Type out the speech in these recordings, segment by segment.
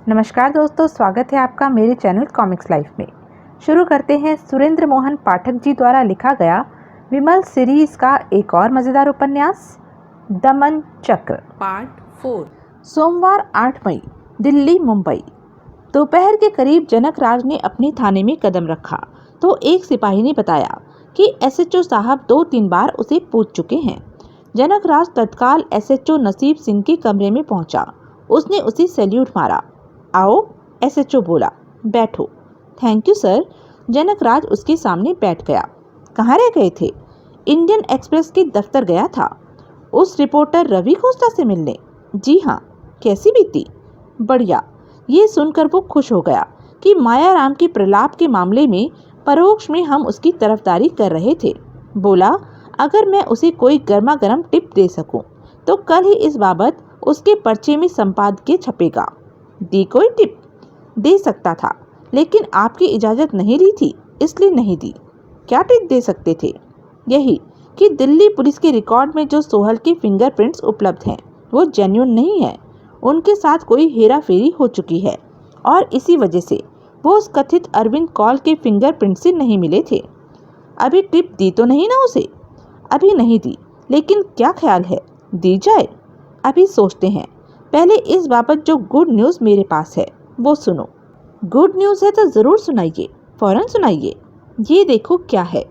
नमस्कार दोस्तों, स्वागत है आपका मेरे चैनल कॉमिक्स लाइफ में। शुरू करते हैं सुरेंद्र मोहन पाठक जी द्वारा लिखा गया विमल सीरीज का एक और मज़ेदार उपन्यास दमन चक्र पार्ट 4। सोमवार 8 मई, दिल्ली मुंबई। दोपहर के करीब जनकराज ने अपने थाने में कदम रखा तो एक सिपाही ने बताया कि एसएचओ साहब 2-3 बार उसे पूछ चुके हैं। जनकराज तत्काल एसएचओ नसीब सिंह के कमरे में पहुंचा। उसने उसे सैल्यूट मारा। आओ, एसएचओ बोला। बैठो। Thank you sir. जनकराज उसके सामने बैठ गया। कहाँ रह गए थे? इंडियन एक्सप्रेस के दफ्तर गया था, उस रिपोर्टर रवि खोसला से मिलने। जी हाँ। कैसी बीती? बढ़िया। ये सुनकर वो खुश हो गया कि मायाराम के प्रलाप के मामले में परोक्ष में हम उसकी तरफदारी कर रहे थे। बोला, अगर मैं उसे कोई गर्मा गर्म टिप दे सकूं तो कल ही इस बाबत उसके पर्चे में संपादकीय छपेगा। दी कोई टिप? दे सकता था, लेकिन आपकी इजाज़त नहीं ली थी, इसलिए नहीं दी। क्या टिप दे सकते थे? यही कि दिल्ली पुलिस के रिकॉर्ड में जो सोहल के फिंगरप्रिंट्स उपलब्ध हैं वो जेन्युइन नहीं है। उनके साथ कोई हेरा फेरी हो चुकी है और इसी वजह से वो उस कथित अरविंद कौल के फिंगरप्रिंट से नहीं मिले थे। अभी टिप दी तो नहीं ना उसे? अभी नहीं दी, लेकिन क्या ख्याल है, दी जाए? अभी सोचते हैं। पहले इस बाबत जो गुड न्यूज़ मेरे पास है वो सुनो। गुड न्यूज़ है तो ज़रूर सुनाइए, फौरन सुनाइए। ये देखो क्या है।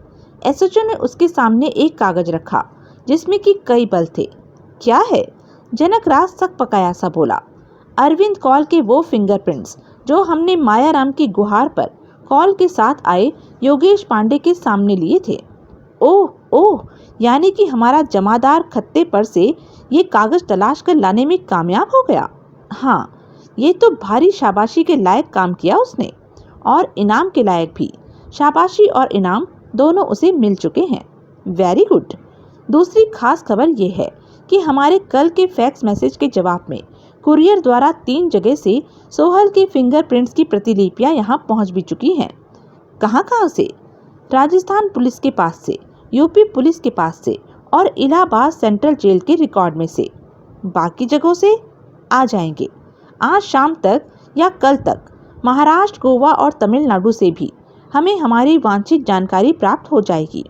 एसएचओ ने उसके सामने एक कागज़ रखा जिसमें कि कई बल थे। क्या है? जनकराज सक पकाया सा बोला। अरविंद कौल के वो फिंगरप्रिंट्स जो हमने मायाराम की गुहार पर कौल के साथ आए योगेश पांडे के सामने लिए थे। ओह ओह, यानी कि हमारा जमादार खत्ते पर से ये कागज तलाश कर लाने में कामयाब हो गया। हाँ, ये तो भारी शाबाशी के लायक काम किया उसने, और इनाम के लायक भी। शाबाशी और इनाम दोनों उसे मिल चुके हैं। Very good. दूसरी खास खबर ये है कि हमारे कल के फैक्स मैसेज के जवाब में कुरियर द्वारा 3 जगह से सोहल के फिंगरप्रिंट्स की प्रतिलिपियां यहाँ पहुँच भी चुकी हैं। कहाँ से? राजस्थान पुलिस के पास से, यूपी पुलिस के पास से और इलाहाबाद सेंट्रल जेल के रिकॉर्ड में से। बाकी जगहों से आ जाएंगे आज शाम तक या कल तक। महाराष्ट्र, गोवा और तमिलनाडु से भी हमें हमारी वांछित जानकारी प्राप्त हो जाएगी।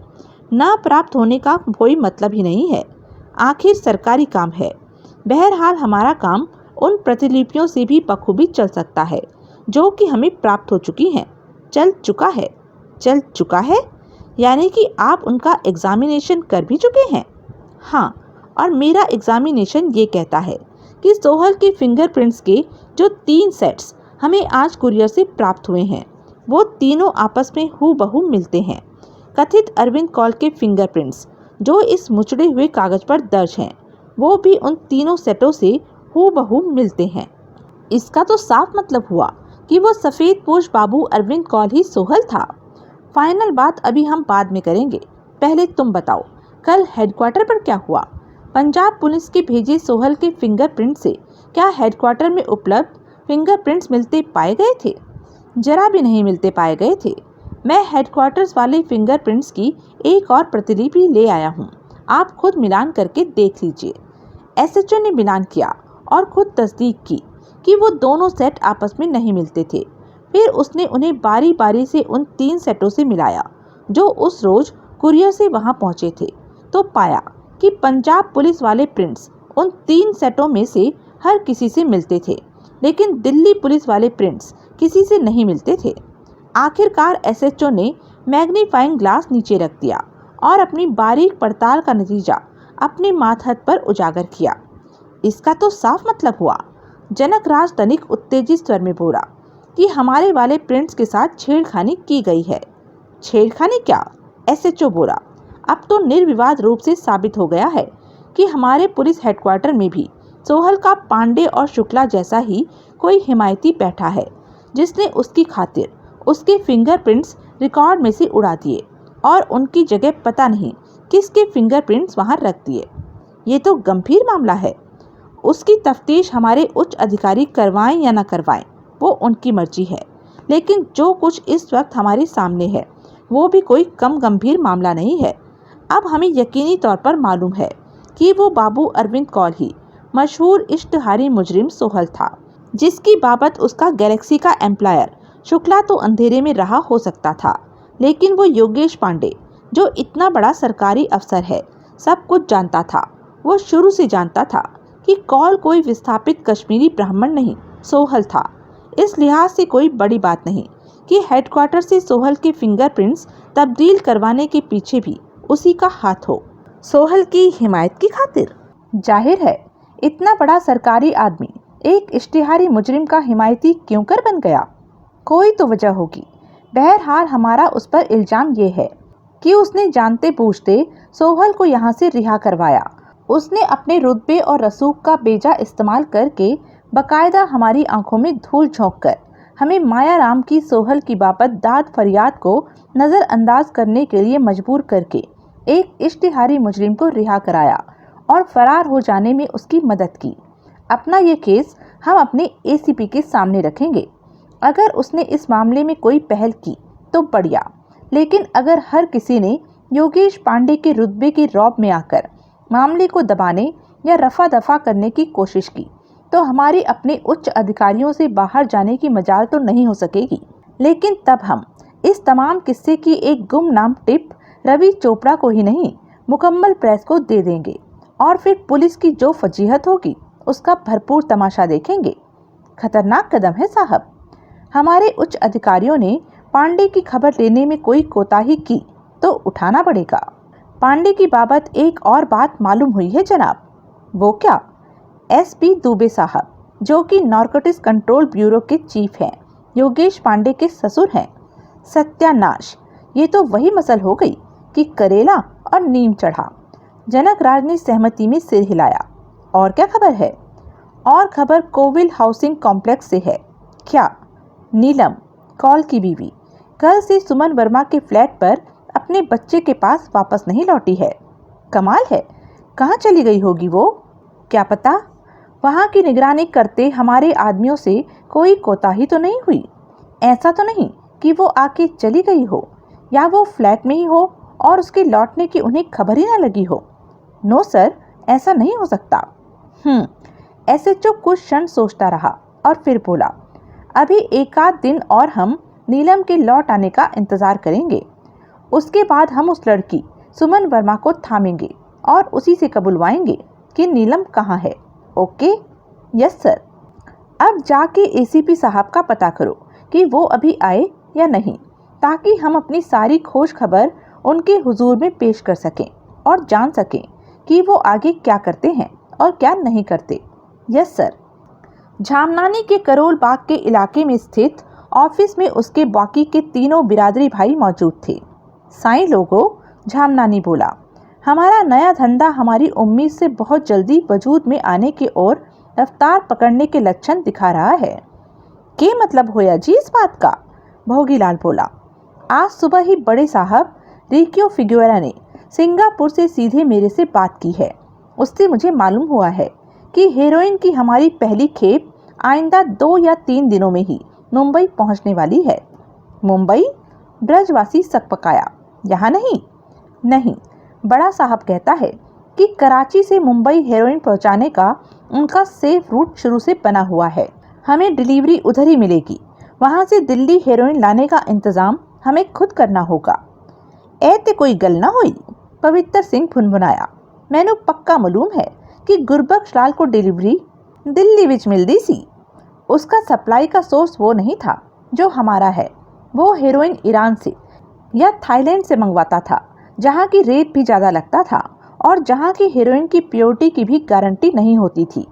न प्राप्त होने का कोई मतलब ही नहीं है, आखिर सरकारी काम है। बहरहाल हमारा काम उन प्रतिलिपियों से भी बखूबी चल सकता है जो कि हमें प्राप्त हो चुकी हैं। चल चुका है यानी कि आप उनका एग्जामिनेशन कर भी चुके हैं? हाँ, और मेरा एग्जामिनेशन ये कहता है कि सोहल के फिंगरप्रिंट्स के जो 3 सेट्स हमें आज कुरियर से प्राप्त हुए हैं वो तीनों आपस में हूबहू मिलते हैं। कथित अरविंद कौल के फिंगरप्रिंट्स जो इस मुचड़े हुए कागज पर दर्ज हैं वो भी उन तीनों सेटों से हूबहू मिलते हैं। इसका तो साफ मतलब हुआ कि वो सफ़ेद पोश बाबू अरविंद कौल ही सोहल था। फाइनल बात अभी हम बाद में करेंगे। पहले तुम बताओ, कल हेडक्वार्टर पर क्या हुआ? पंजाब पुलिस के भेजे सोहल के फिंगरप्रिंट से क्या हेडक्वार्टर में उपलब्ध फिंगरप्रिंट्स मिलते पाए गए थे? जरा भी नहीं मिलते पाए गए थे। मैं हेडक्वार्टर्स वाले फिंगरप्रिंट्स की एक और प्रतिलिपि ले आया हूँ, आप खुद मिलान करके देख लीजिए। एसएचओ ने मिलान किया और खुद तस्दीक की कि वो दोनों सेट आपस में नहीं मिलते थे। फिर उसने उन्हें बारी बारी से उन 3 सेटों से मिलाया जो उस रोज कुरियर से वहां पहुंचे थे, तो पाया कि पंजाब पुलिस वाले प्रिंट्स उन 3 सेटों में से हर किसी से मिलते थे, लेकिन दिल्ली पुलिस वाले प्रिंट्स किसी से नहीं मिलते थे। आखिरकार एसएचओ ने मैग्नीफाइंग ग्लास नीचे रख दिया और अपनी बारीक पड़ताल का नतीजा अपने माथहत पर उजागर किया। इसका तो साफ मतलब हुआ, जनकराज तनिक उत्तेजित स्वर में बोला, कि हमारे वाले प्रिंट्स के साथ छेड़खानी की गई है। छेड़खानी क्या? एसएचओ बोला। अब तो निर्विवाद रूप से साबित हो गया है कि हमारे पुलिस हेडक्वार्टर में भी सोहल का पांडे और शुक्ला जैसा ही कोई हिमायती बैठा है जिसने उसकी खातिर उसके फिंगरप्रिंट्स रिकॉर्ड में से उड़ा दिए और उनकी जगह पता नहीं किसके फिंगरप्रिंट्स वहां रख दिए। ये तो गंभीर मामला है। उसकी तफ्तीश हमारे उच्च अधिकारी करवाएं या न करवाएं वो उनकी मर्जी है, लेकिन जो कुछ इस वक्त हमारे सामने है वो भी कोई कम गंभीर मामला नहीं है। अब हमें यकीनी तौर पर मालूम है कि वो बाबू अरविंद कौल ही मशहूर इश्तहारी मुजरिम सोहल था जिसकी बाबत उसका गैलेक्सी का एम्प्लॉयर शुक्ला तो अंधेरे में रहा हो सकता था, लेकिन वो योगेश पांडे जो इतना बड़ा सरकारी अफसर है, सब कुछ जानता था। वो शुरू से जानता था कि कॉल कोई विस्थापित कश्मीरी ब्राह्मण नहीं, सोहल था। इस लिहाज से कोई बड़ी बात नहीं कि हेडक्वार्टर से सोहल के फिंगरप्रिंट्स तब्दील करवाने के पीछे भी उसी का हाथ हो, सोहल की हिमायत की खातिर। जाहिर है इतना बड़ा सरकारी आदमी एक इश्तिहारी मुजरिम का हिमायती क्यों कर बन गया? कोई तो वजह होगी। बहरहाल हमारा उस पर इल्जाम ये है कि उसने जानते बूझते सोहल को यहाँ से रिहा करवाया। उसने अपने रुतबे और रसूख का बेजा इस्तेमाल करके बकायदा हमारी आंखों में धूल झोंक कर हमें मायाराम की सोहल की बाबत दाद फरियाद को नज़रअंदाज करने के लिए मजबूर करके एक इश्तिहारी मुजरिम को रिहा कराया और फरार हो जाने में उसकी मदद की। अपना ये केस हम अपने एसीपी के सामने रखेंगे। अगर उसने इस मामले में कोई पहल की तो बढ़िया, लेकिन अगर हर किसी ने योगेश पांडे के रुतबे के रौब में आकर मामले को दबाने या रफा दफा करने की कोशिश की तो हमारी अपने उच्च अधिकारियों से बाहर जाने की मजाल तो नहीं हो सकेगी। लेकिन तब हम इस तमाम किस्से की एक गुमनाम टिप रवि चोपड़ा को ही नहीं, मुकम्मल प्रेस को दे देंगे और फिर पुलिस की जो फजीहत होगी उसका भरपूर तमाशा देखेंगे। खतरनाक कदम है साहब। हमारे उच्च अधिकारियों ने पांडे की खबर लेने में कोई कोताही की तो उठाना पड़ेगा। पांडे की बाबत एक और बात मालूम हुई है जनाब। वो क्या? एसपी दुबे साहब, जो कि नारकोटिक्स कंट्रोल ब्यूरो के चीफ हैं, योगेश पांडे के ससुर हैं। सत्यानाश, ये तो वही मसल हो गई कि करेला और नीम चढ़ा। जनक राज ने सहमति में सिर हिलाया। और क्या खबर है? और खबर कोविल हाउसिंग कॉम्प्लेक्स से है। क्या? नीलम, कॉल की बीवी, कल से सुमन वर्मा के फ्लैट पर अपने बच्चे के पास वापस नहीं लौटी है। कमाल है, कहाँ चली गई होगी वो? क्या पता। वहाँ की निगरानी करते हमारे आदमियों से कोई कोताही तो नहीं हुई। ऐसा तो नहीं कि वो आके चली गई हो या वो फ्लैट में ही हो और उसके लौटने की उन्हें खबर ही ना लगी हो। नो सर, ऐसा नहीं हो सकता। एसएचओ कुछ क्षण सोचता रहा और फिर बोला, अभी एक आध दिन और हम नीलम के लौट आने का इंतजार करेंगे। उसके बाद हम उस लड़की सुमन वर्मा को थामेंगे और उसी से कबुलवाएंगे कि नीलम कहाँ है। ओके? Yes sir. अब जाके एसीपी साहब का पता करो कि वो अभी आए या नहीं, ताकि हम अपनी सारी खोज खबर उनके हुजूर में पेश कर सकें और जान सकें कि वो आगे क्या करते हैं और क्या नहीं करते। Yes sir. झामनानी के करोल बाग के इलाके में स्थित ऑफिस में उसके बाकी के तीनों बिरादरी भाई मौजूद थे। साईं लोगो, झामनानी बोला, हमारा नया धंधा हमारी उम्मीद से बहुत जल्दी वजूद में आने की ओर रफ्तार पकड़ने के लक्षण दिखा रहा है। क्या मतलब होया जी इस बात का? भोगीलाल बोला, आज सुबह ही बड़े साहब रिकियो फिगुएरा ने सिंगापुर से सीधे मेरे से बात की है। उससे मुझे मालूम हुआ है कि हेरोइन की हमारी पहली खेप आइंदा 2 या 3 दिनों में ही मुंबई पहुंचने वाली है। मुंबई? ब्रजवासी सकपकाया। यहाँ नहीं? नहीं, बड़ा साहब कहता है कि कराची से मुंबई हेरोइन पहुंचाने का उनका सेफ रूट शुरू से बना हुआ है। हमें डिलीवरी उधर ही मिलेगी। वहां से दिल्ली हेरोइन लाने का इंतजाम हमें खुद करना होगा। ऐते कोई गल ना हुई, पवित्र सिंह भुनभुनाया। मैनू पक्का मालूम है कि गुरबख्श लाल को डिलीवरी दिल्ली विच मिलती सी। उसका सप्लाई का सोर्स वो नहीं था जो हमारा है। वो हेरोइन ईरान से या थाईलैंड से मंगवाता था, जहाँ की रेट भी ज़्यादा लगता था और जहाँ की हेरोइन की प्योरिटी की भी गारंटी नहीं होती थी।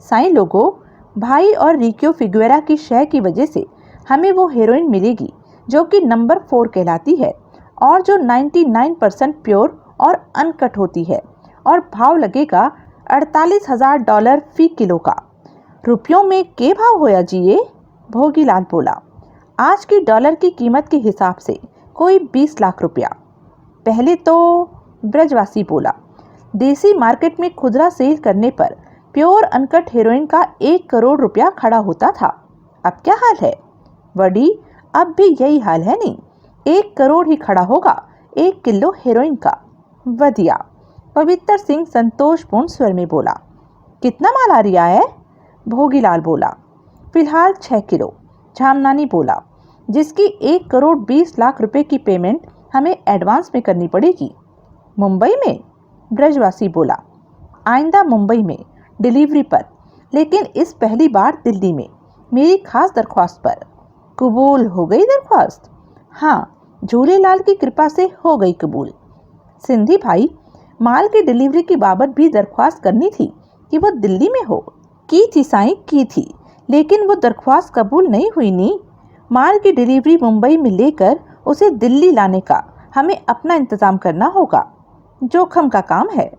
साईं लोगों, भाई और रिकियो फिगुएरा की शय की वजह से हमें वो हेरोइन मिलेगी जो कि नंबर 4 कहलाती है और जो 99% प्योर और अनकट होती है, और भाव लगेगा $48,000 फी किलो का। रुपयों में के भाव होया जी ये? भोगीलाल बोला, आज की डॉलर की कीमत के हिसाब से कोई 20 लाख रुपया। पहले तो, ब्रजवासी बोला, देसी मार्केट में खुदरा सेल करने पर प्योर अनकट हेरोइन का 1 करोड़ रुपया खड़ा होता था। अब क्या हाल है? वडी, अब भी यही हाल है नहीं, 1 करोड़ ही खड़ा होगा 1 किलो हेरोइन का। वधिया, पवित्र सिंह संतोषपूर्ण स्वर में बोला। कितना माल आ रिया है? भोगीलाल बोला, फिलहाल 6 किलो, झामनानी बोला, जिसकी 1 करोड़ 20 लाख रुपए की पेमेंट हमें एडवांस में करनी पड़ेगी। मुंबई में? ब्रजवासी बोला, आइंदा मुंबई में डिलीवरी पर, लेकिन इस पहली बार दिल्ली में मेरी खास दरख्वास्त पर। कबूल हो गई दरख्वास्त? हाँ, झूलेलाल की कृपा से हो गई कबूल। सिंधी भाई, माल की डिलीवरी की बाबत भी दरख्वास्त करनी थी कि वो दिल्ली में हो। की थी साईं, की थी, लेकिन वो दरख्वास्त कबूल नहीं हुई नी। माल की डिलीवरी मुंबई में लेकर उसे दिल्ली लाने का हमें अपना इंतजाम करना होगा। जोखम का काम है।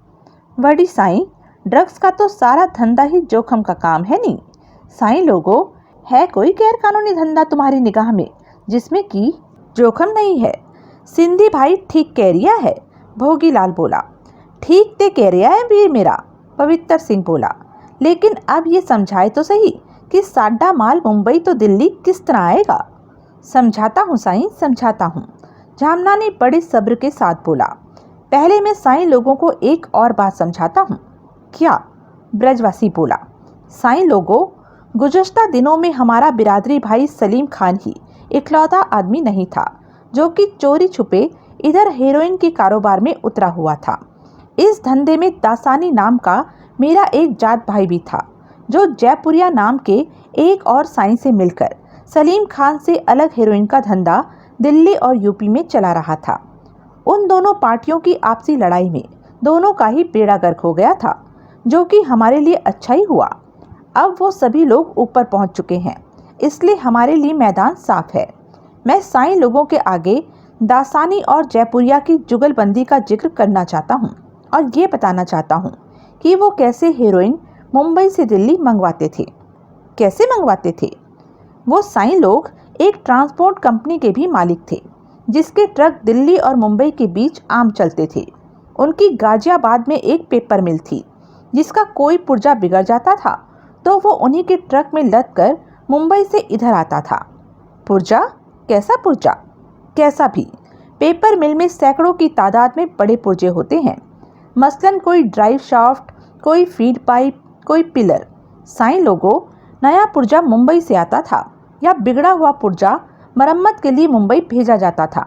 बड़ी साईं, ड्रग्स का तो सारा धंधा ही जोखम का काम है नी। साईं लोगों, है कोई गैर कानूनी धंधा तुम्हारी निगाह में जिसमें कि जोखम नहीं है? सिंधी भाई ठीक कह रिया है, भोगीलाल बोला। ठीक ते कह रिया है वीर मेरा, पवित्र सिंह बोला, लेकिन अब ये समझाए तो सही कि साडा माल मुंबई तो दिल्ली किस तरह आएगा। समझाता हूँ साईं, समझाता हूँ, झामनानी बड़े सब्र के साथ बोला। पहले मैं साईं लोगों को एक और बात समझाता हूँ। क्या? ब्रजवासी बोला। साईं लोगों, गुज़श्ता दिनों में हमारा बिरादरी भाई सलीम खान ही इकलौता आदमी नहीं था जो कि चोरी छुपे इधर हेरोइन के कारोबार में उतरा हुआ था। इस धंधे में दासानी नाम का मेरा एक जाट भाई भी था जो जयपुरिया नाम के एक और साईं से मिलकर सलीम खान से अलग हेरोइन का धंधा दिल्ली और यूपी में चला रहा था। उन दोनों पार्टियों की आपसी लड़ाई में दोनों का ही बेड़ा गर्क हो गया था, जो कि हमारे लिए अच्छा ही हुआ। अब वो सभी लोग ऊपर पहुंच चुके हैं, इसलिए हमारे लिए मैदान साफ है। मैं साईं लोगों के आगे दासानी और जयपुरिया की जुगलबंदी का जिक्र करना चाहता हूं और ये बताना चाहता हूं कि वो कैसे हेरोइन मुंबई से दिल्ली मंगवाते थे। कैसे मंगवाते थे? वो साईं लोग एक ट्रांसपोर्ट कंपनी के भी मालिक थे, जिसके ट्रक दिल्ली और मुंबई के बीच आम चलते थे। उनकी गाजियाबाद में एक पेपर मिल थी, जिसका कोई पुर्जा बिगड़ जाता था तो वो उन्हीं के ट्रक में लद कर मुंबई से इधर आता था। पुर्जा? कैसा पुर्जा? कैसा भी, पेपर मिल में सैकड़ों की तादाद में बड़े पुर्जे होते हैं, मसलन कोई ड्राइव शाफ्ट, कोई फीड पाइप, कोई पिलर। साईं लोगों, नया पुर्जा मुंबई से आता था या बिगड़ा हुआ पुर्जा मरम्मत के लिए मुंबई भेजा जाता था,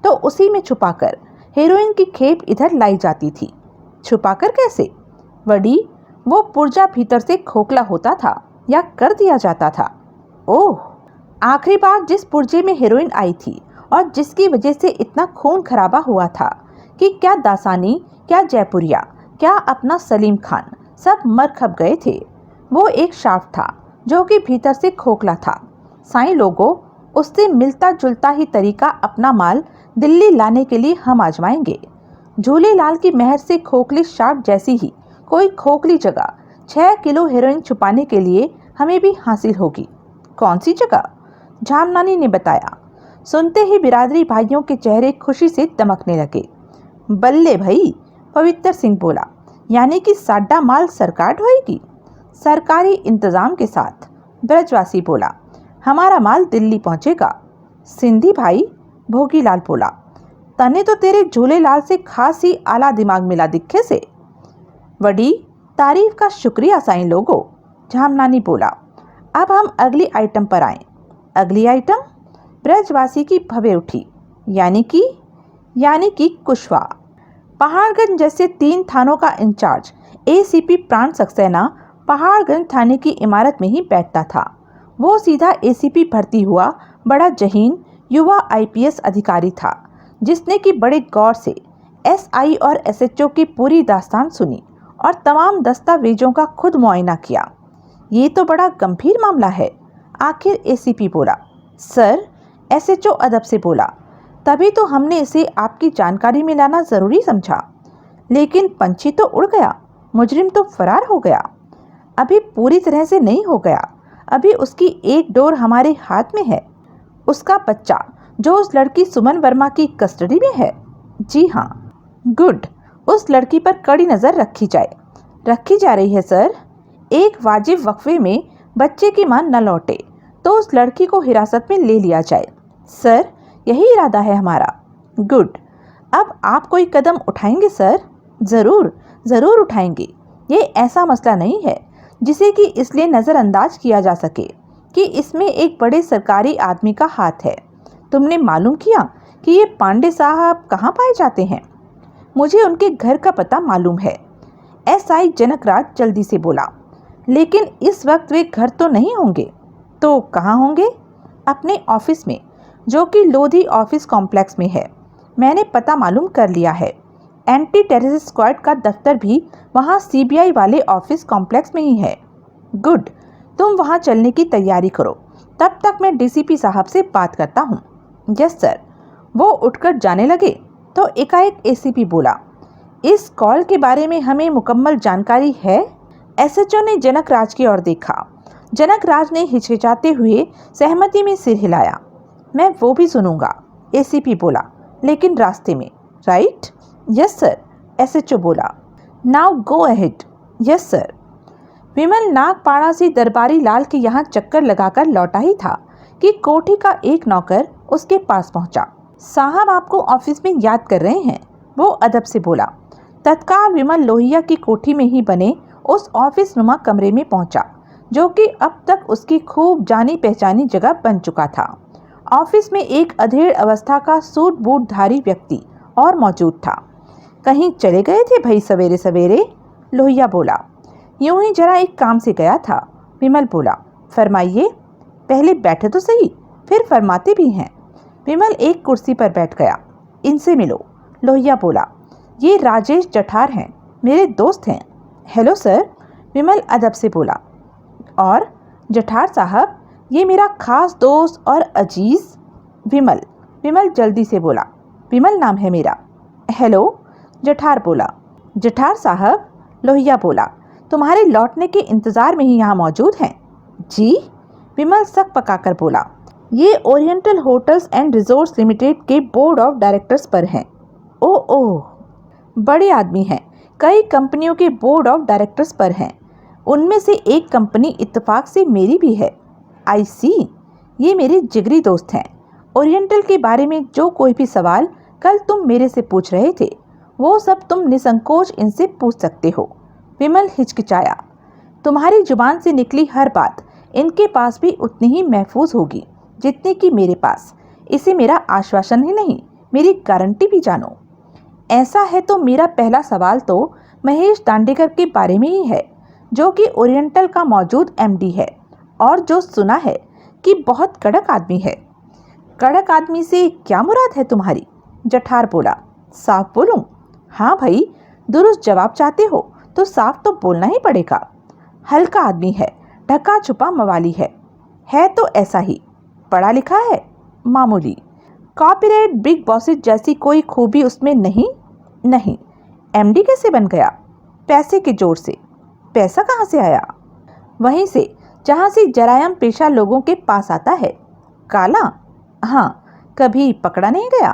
तो उसी में छुपाकर हेरोइन की खेप इधर लाई जाती थी। छुपाकर कैसे? वडी, वो पुर्जा भीतर से खोखला होता था या कर दिया जाता था। ओह, आखिरी बार जिस पुर्जे में हेरोइन आई थी और जिसकी वजह से इतना खून खराबा हुआ था कि क्या दासानी, क्या जयपुरिया, क्या अपना सलीम खान सब मर खप गए थे, वो एक शाफ्ट था जो कि भीतर से खोखला था। साईं लोगों, उससे मिलता जुलता ही तरीका अपना माल दिल्ली लाने के लिए हम आजमाएंगे। झूलेलाल की मेहर से खोखली शाफ्ट जैसी ही कोई खोखली जगह 6 किलो हेरोइन छुपाने के लिए हमें भी हासिल होगी। कौन सी जगह? झामनानी ने बताया। सुनते ही बिरादरी भाइयों के चेहरे खुशी से दमकने लगे। बल्ले भाई, पवित्र सिंह बोला, यानी कि साडा माल सरकार ढोएगी? सरकारी इंतजाम के साथ, ब्रजवासी बोला। हमारा माल दिल्ली पहुंचेगा। सिंधी भाई, भोगीलाल बोला, तने तो तेरे झूलेलाल से खास ही आला दिमाग मिला दिखे से। वडी तारीफ का शुक्रिया साईं लोगों, झामनानी बोला। अब हम अगली आइटम पर आएं। अगली आइटम? ब्रजवासी की भवें उठी। यानी कि कुशवाहा। पहाड़गंज जैसे 3 थानों का इंचार्ज एसीपी प्राण सक्सेना पहाड़गंज थाने की इमारत में ही बैठता था। वो सीधा एसीपी भर्ती हुआ बड़ा जहीन युवा आईपीएस अधिकारी था, जिसने कि बड़े गौर से एसआई और एसएचओ की पूरी दास्तान सुनी और तमाम दस्तावेजों का खुद मुआयना किया। ये तो बड़ा गंभीर मामला है, आखिर एसीपी बोला। सर, एसएचओ अदब से बोला, तभी तो हमने इसे आपकी जानकारी में लाना ज़रूरी समझा, लेकिन पंछी तो उड़ गया, मुजरिम तो फरार हो गया। अभी पूरी तरह से नहीं हो गया, अभी उसकी एक डोर हमारे हाथ में है। उसका बच्चा जो उस लड़की सुमन वर्मा की कस्टडी में है। जी हाँ। गुड, उस लड़की पर कड़ी नज़र रखी जा रही है सर। एक वाजिब वक्फे में बच्चे की मां न लौटे तो उस लड़की को हिरासत में ले लिया जाए। सर, यही इरादा है हमारा। गुड, अब आप कोई कदम उठाएंगे सर? ज़रूर उठाएंगे। ये ऐसा मसला नहीं है जिसे कि इसलिए नज़रअंदाज किया जा सके। कि इसमें एक बड़े सरकारी आदमी का हाथ है। तुमने मालूम किया कि ये पांडे साहब कहाँ पाए जाते हैं? मुझे उनके घर का पता मालूम है, एसआई जनकराज जल्दी से बोला। लेकिन इस वक्त वे घर तो नहीं होंगे। तो कहाँ होंगे? अपने ऑफिस में, जो कि लोधी ऑफिस कॉम्प्लेक्स में है। मैंने पता मालूम कर लिया है। एंटी टेररिस्ट स्क्वाड का दफ्तर भी वहाँ सीबीआई वाले ऑफिस कॉम्प्लेक्स में ही है। गुड, तुम वहाँ चलने की तैयारी करो, तब तक मैं डीसीपी साहब से बात करता हूँ। Yes sir. वो उठकर जाने लगे तो एकाएक एसीपी बोला, इस कॉल के बारे में हमें मुकम्मल जानकारी है? एसएचओ ने जनकराज की ओर देखा। जनकराज ने हिचकिचाते हुए सहमति में सिर हिलाया। मैं वो भी सुनूंगा, एसीपी बोला, लेकिन रास्ते में, राइट? यस सर, एसएचओ बोला। Now go ahead. Yes sir. Vimal Nagpada से दरबारी लाल के यहाँ चक्कर लगाकर लौटा ही था कि कोठी का एक नौकर उसके पास पहुंचा। साहब आपको ऑफिस में याद कर रहे हैं, वो अदब से बोला। तत्काल विमल लोहिया की कोठी में ही बने उस ऑफिस नुमा कमरे में पहुंचा, जो कि अब तक उसकी खूब जानी पहचानी जगह बन चुका था। ऑफिस में एक अधेड़ अवस्था का सूट बूट धारी व्यक्ति और मौजूद था। कहीं चले गए थे भाई सवेरे सवेरे? लोहिया बोला। यूं ही जरा एक काम से गया था, विमल बोला। फरमाइए। पहले बैठे तो सही, फिर फरमाते भी हैं। विमल एक कुर्सी पर बैठ गया। इनसे मिलो, लोहिया बोला। ये राजेश जठार हैं, मेरे दोस्त हैं। हेलो सर, विमल अदब से बोला। और जठार साहब, ये मेरा खास दोस्त और अजीज विमल जल्दी से बोला। विमल नाम है मेरा। हेलो, जठार बोला। जठार साहब, लोहिया बोला, तुम्हारे लौटने के इंतज़ार में ही यहाँ मौजूद हैं। जी? विमल सक पकाकर बोला। ये oriental hotels and resorts limited के बोर्ड ऑफ डायरेक्टर्स पर हैं। ओह, बड़े आदमी हैं, कई कंपनियों के बोर्ड ऑफ डायरेक्टर्स पर हैं। उनमें से एक कंपनी इत्तेफाक से मेरी भी है। आई सी, ये मेरे जिगरी दोस्त हैं। ओरिएंटल के बारे में जो कोई भी सवाल कल तुम मेरे से पूछ रहे थे, वो सब तुम निसंकोच इनसे पूछ सकते हो। विमल हिचकिचाया। तुम्हारी जुबान से निकली हर बात इनके पास भी उतनी ही महफूज होगी जितनी कि मेरे पास। इसे मेरा आश्वासन ही नहीं, मेरी गारंटी भी जानो। ऐसा है तो मेरा पहला सवाल तो महेश दांडेकर के बारे में ही है, जो कि ओरिएंटल का मौजूद एमडी है और जो सुना है कि बहुत कड़क आदमी है। कड़क आदमी से क्या मुराद है तुम्हारी? जठार बोला। साफ बोलूं? हाँ भाई, दुरुस्त जवाब चाहते हो तो साफ तो बोलना ही पड़ेगा। हल्का आदमी है, ढका छुपा मवाली है तो ऐसा ही। पढ़ा लिखा है? मामूली। कॉपीराइट बिग बॉसेस जैसी कोई खूबी उसमें नहीं? एमडी कैसे बन गया? पैसे के जोर से। पैसा कहाँ से आया? वहीं से जहाँ से जरायम पेशा लोगों के पास आता है। काला? हाँ। कभी पकड़ा नहीं गया?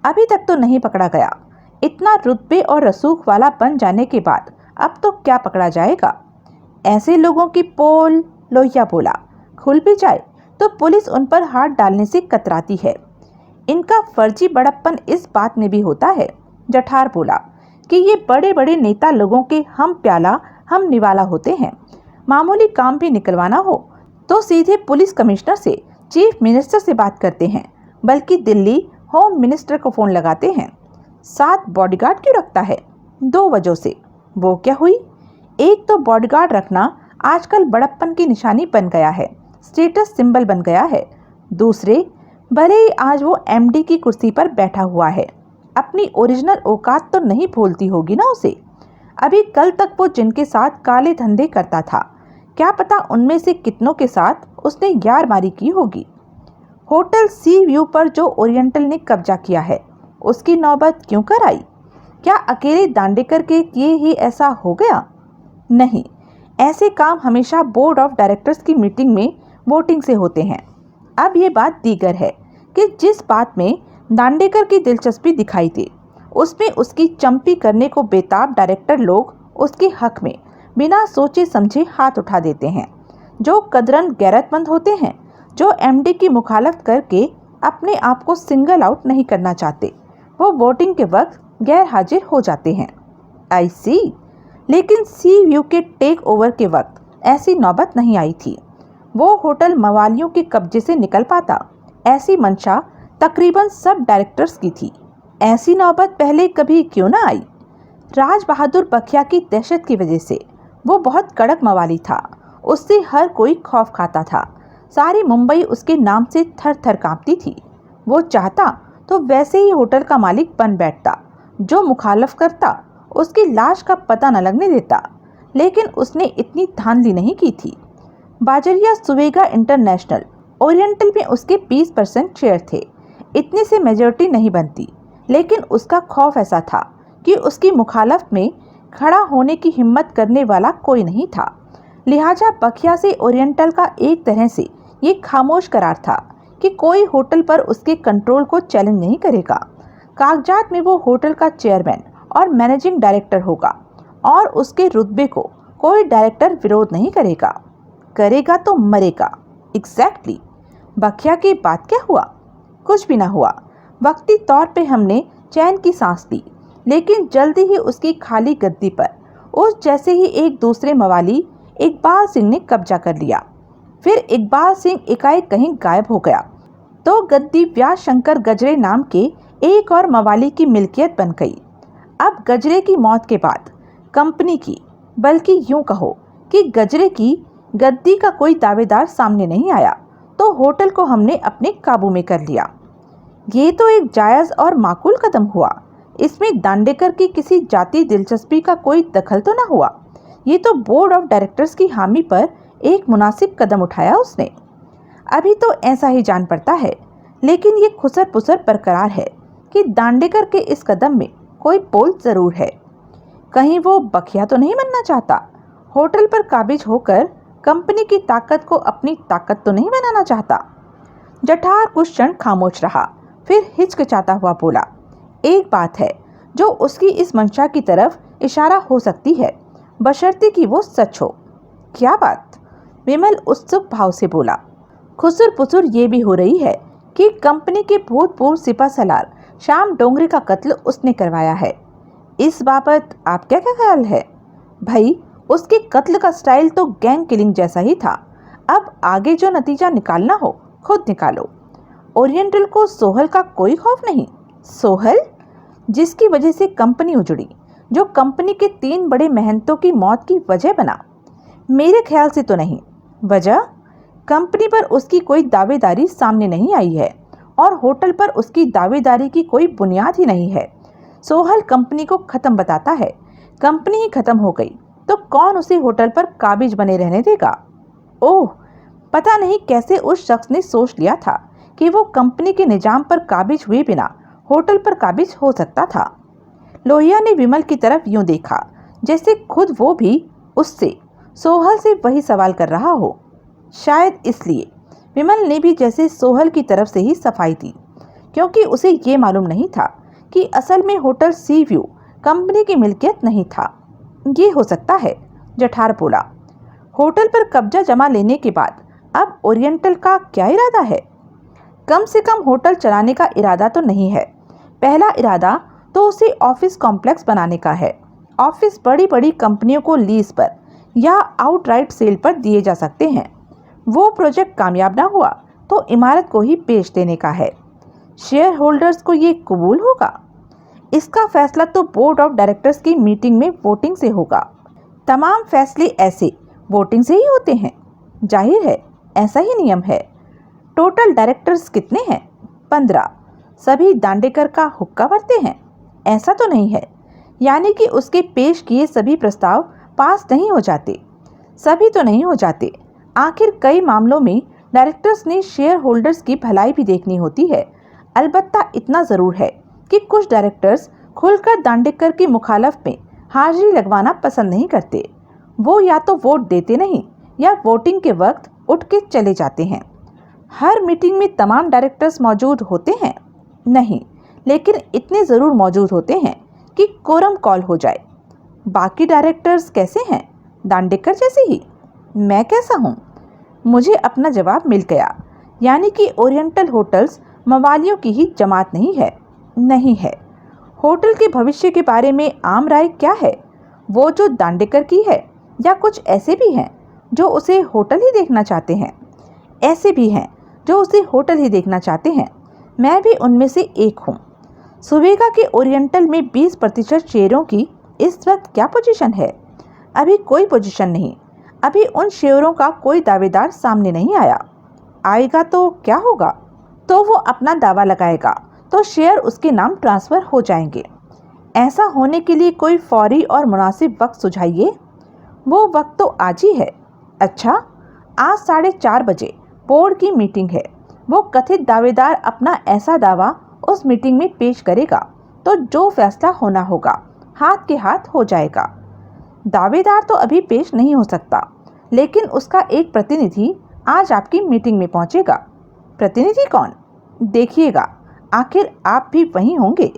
अभी तक तो नहीं पकड़ा गया। इतना रुतबे और रसूख वाला बन जाने के बाद अब तो क्या पकड़ा जाएगा? ऐसे लोगों की पोल, लोहिया बोला, खुल भी जाए तो पुलिस उन पर हाथ डालने से कतराती है। इनका फर्जी बड़प्पन इस बात में भी होता है, जठार बोला, कि ये बड़े बड़े नेता लोगों के हम प्याला हम निवाला होते हैं। मामूली काम भी निकलवाना हो तो सीधे पुलिस कमिश्नर से, चीफ मिनिस्टर से बात करते हैं, बल्कि दिल्ली होम मिनिस्टर को फ़ोन लगाते हैं। 7 बॉडीगार्ड क्यों रखता है? 2 वजहों से। वो क्या हुई? एक तो बॉडीगार्ड रखना आजकल बड़प्पन की निशानी बन गया है, स्टेटस सिंबल बन गया है। दूसरे, भले ही आज वो एमडी की कुर्सी पर बैठा हुआ है, अपनी ओरिजिनल औकात तो नहीं भूलती होगी ना उसे। अभी कल तक वो जिनके साथ काले धंधे करता था, क्या पता उनमें से कितनों के साथ उसने यारमारी की होगी। होटल सी व्यू पर जो ओरिएंटल ने कब्जा किया है, उसकी नौबत क्यों कर आई? क्या अकेले दांडेकर के किए ही ऐसा हो गया? नहीं, ऐसे काम हमेशा बोर्ड ऑफ डायरेक्टर्स की मीटिंग में वोटिंग से होते हैं। अब ये बात दीगर है कि जिस बात में दांडेकर की दिलचस्पी दिखाई दे, उसमें उसकी चंपी करने को बेताब डायरेक्टर लोग उसके हक में बिना सोचे समझे हाथ उठा देते हैं। जो कदरन गैरतमंद होते हैं, जो एमडी की मुखालफत करके अपने आप को सिंगल आउट नहीं करना चाहते, वो वोटिंग के वक्त गैर हाजिर हो जाते हैं। आई सी। लेकिन सी व्यू के टेक ओवर के वक्त ऐसी नौबत नहीं आई थी। वो होटल मवालियों के कब्जे से निकल पाता, ऐसी मंशा तकरीबन सब डायरेक्टर्स की थी। ऐसी नौबत पहले कभी क्यों ना आई। राज बहादुर बखिया की दहशत की वजह से वो बहुत कड़क मवाली था। उससे हर कोई खौफ खाता था। सारी मुंबई उसके नाम से थर थर कांपती थी। वो चाहता तो वैसे ही होटल का मालिक बन बैठता, जो मुखालफ करता उसकी लाश का पता न लगने देता। लेकिन उसने इतनी धांधली नहीं की थी। बाजरिया सुवेगा इंटरनेशनल ओरिएंटल में उसके 20% शेयर थे। इतने से मेजॉरिटी नहीं बनती, लेकिन उसका खौफ ऐसा था कि उसकी मुखालफत में खड़ा होने की हिम्मत करने वाला कोई नहीं था। लिहाजा बखिया से ओरिएंटल का एक तरह से ये खामोश करार था कि कोई होटल पर उसके कंट्रोल को चैलेंज नहीं करेगा। कागजात में वो होटल का चेयरमैन और मैनेजिंग डायरेक्टर होगा और उसके रुतबे को कोई डायरेक्टर विरोध नहीं करेगा। करेगा तो मरेगा। एग्जैक्टली। बखिया की बात क्या हुआ? कुछ भी ना हुआ। वक्ती तौर पे हमने चैन की सांस ली, लेकिन जल्दी ही उसकी खाली गद्दी पर उस जैसे ही एक दूसरे मवाली इकबाल सिंह ने कब्जा कर लिया। फिर इकबाल सिंह एकाएक कहीं गायब हो गया तो गद्दी व्यास शंकर गजरे नाम के एक और मवाली की मिल्कियत बन गई। अब गजरे की मौत के बाद कंपनी की, बल्कि यूं कहो कि गजरे की गद्दी का कोई दावेदार सामने नहीं आया, तो होटल को हमने अपने काबू में कर लिया। ये तो एक जायज़ और माकूल कदम हुआ। इसमें दांडेकर की किसी जाति दिलचस्पी का कोई दखल तो ना हुआ। ये तो बोर्ड ऑफ डायरेक्टर्स की हामी पर एक मुनासिब कदम उठाया उसने। अभी तो ऐसा ही जान पड़ता है, लेकिन ये खुसर पुसर बरकरार है कि दांडेकर के इस कदम में कोई पोल जरूर है। कहीं वो बखिया तो नहीं बनना चाहता? होटल पर काबिज होकर कंपनी की ताकत को अपनी ताकत तो नहीं बनाना चाहता? जठार कुछ क्षण खामोश रहा, फिर हिचकिचाता हुआ बोला, एक बात है जो उसकी इस मंशा की तरफ इशारा हो सकती है, बशर्ते कि वो सच हो। क्या बात? विमल उत्सुक भाव से बोला। खुसुर पुसुर ये भी हो रही है कि कंपनी के भूतपूर्व सिपा सलार श्याम डोंगरे का कत्ल उसने करवाया है। इस बाबत आप क्या ख्याल है? भाई, उसके कत्ल का स्टाइल तो गैंग किलिंग जैसा ही था। अब आगे जो नतीजा निकालना हो खुद निकालो। ओरिएंटल को सोहल का कोई खौफ नहीं। सोहल? जिसकी वजह से कंपनी उजड़ी, जो कंपनी के 3 बड़े मेहनतों की मौत की वजह बना? मेरे ख्याल से तो नहीं। वजह? कंपनी पर उसकी कोई दावेदारी सामने नहीं आई है और होटल पर उसकी दावेदारी की कोई बुनियाद ही नहीं है। सोहल कंपनी को खत्म बताता है। कंपनी ही खत्म हो गई तो कौन उसे होटल पर काबिज बने रहने देगा? ओह, पता नहीं कैसे उस शख्स ने सोच लिया था कि वो कंपनी के निजाम पर काबिज हुए बिना होटल पर काबिज हो सकता था। लोहिया ने विमल की तरफ यूं देखा जैसे खुद वो भी उससे, सोहल से वही सवाल कर रहा हो। शायद इसलिए विमल ने भी जैसे सोहल की तरफ से ही सफाई दी, क्योंकि उसे ये मालूम नहीं था कि असल में होटल सी व्यू कंपनी की मिल्कियत नहीं था। ये हो सकता है, जठार बोला। होटल पर कब्जा जमा लेने के बाद अब ओरिएंटल का क्या इरादा है? कम से कम होटल चलाने का इरादा तो नहीं है। पहला इरादा तो उसे ऑफिस कॉम्प्लेक्स बनाने का है। ऑफिस बड़ी बड़ी कंपनियों को लीज पर या आउटराइट सेल पर दिए जा सकते हैं। वो प्रोजेक्ट कामयाब ना हुआ तो इमारत को ही बेच देने का है। शेयर होल्डर्स को ये कबूल होगा? इसका फैसला तो बोर्ड ऑफ डायरेक्टर्स की मीटिंग में वोटिंग से होगा। तमाम फैसले ऐसे वोटिंग से ही होते हैं। जाहिर है, ऐसा ही नियम है। टोटल डायरेक्टर्स कितने हैं? 15। सभी दांडेकर का हुक्का भरते हैं? ऐसा तो नहीं है। यानी कि उसके पेश किए सभी प्रस्ताव पास नहीं हो जाते। सभी तो नहीं हो जाते। आखिर कई मामलों में डायरेक्टर्स ने शेयर होल्डर्स की भलाई भी देखनी होती है। अलबत्ता इतना ज़रूर है कि कुछ डायरेक्टर्स खुलकर दांडेकर की मुखालफ में हाजिरी लगवाना पसंद नहीं करते। वो या तो वोट देते नहीं या वोटिंग के वक्त उठ के चले जाते हैं। हर मीटिंग में तमाम डायरेक्टर्स मौजूद होते हैं? नहीं, लेकिन इतने ज़रूर मौजूद होते हैं कि कोरम कॉल हो जाए। बाकी डायरेक्टर्स कैसे हैं? दांडेकर जैसे ही? मैं कैसा हूँ? मुझे अपना जवाब मिल गया। यानी कि ओरिएंटल होटल्स मवालियों की ही जमात नहीं है। नहीं है। होटल के भविष्य के बारे में आम राय क्या है? वो जो दांडेकर की है, या कुछ ऐसे भी हैं जो उसे होटल ही देखना चाहते हैं? ऐसे भी हैं जो उसे होटल ही देखना चाहते हैं। मैं भी उनमें से एक हूँ। सुवेगा के ओरिएंटल में 20% शेयरों की इस वक्त क्या पोजीशन है? अभी कोई पोजीशन नहीं। अभी उन शेयरों का कोई दावेदार सामने नहीं आया। आएगा तो क्या होगा? तो वो अपना दावा लगाएगा तो शेयर उसके नाम ट्रांसफ़र हो जाएंगे। ऐसा होने के लिए कोई फौरी और मुनासिब वक्त सुझाइए। वो वक्त तो आज ही है। अच्छा, आज 4:30 बजे बोर्ड की मीटिंग है। वो कथित दावेदार अपना ऐसा दावा उस मीटिंग में पेश करेगा तो जो फैसला होना होगा हाथ के हाथ हो जाएगा। दावेदार तो अभी पेश नहीं हो सकता, लेकिन उसका एक प्रतिनिधि आज आपकी मीटिंग में पहुंचेगा। प्रतिनिधि कौन? देखिएगा, आखिर आप भी वहीं होंगे।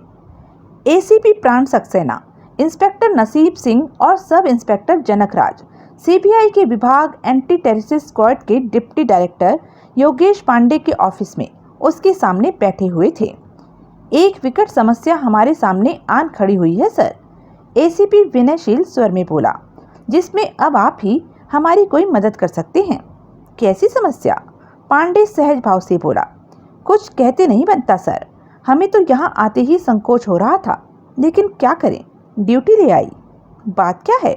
एसीपी प्राण सक्सेना, इंस्पेक्टर नसीब सिंह और सब इंस्पेक्टर जनकराज सीबीआई के विभाग एंटी टेररिस्ट स्क्वाड के डिप्टी डायरेक्टर योगेश पांडे के ऑफिस में उसके सामने बैठे हुए थे। एक विकट समस्या हमारे सामने आन खड़ी हुई है सर, एसीपी विनयशील स्वर में बोला, जिसमें अब आप ही हमारी कोई मदद कर सकते हैं। कैसी समस्या? पांडे सहज भाव से बोला। कुछ कहते नहीं बनता सर, हमें तो यहाँ आते ही संकोच हो रहा था, लेकिन क्या करें, ड्यूटी ले आई। बात क्या है?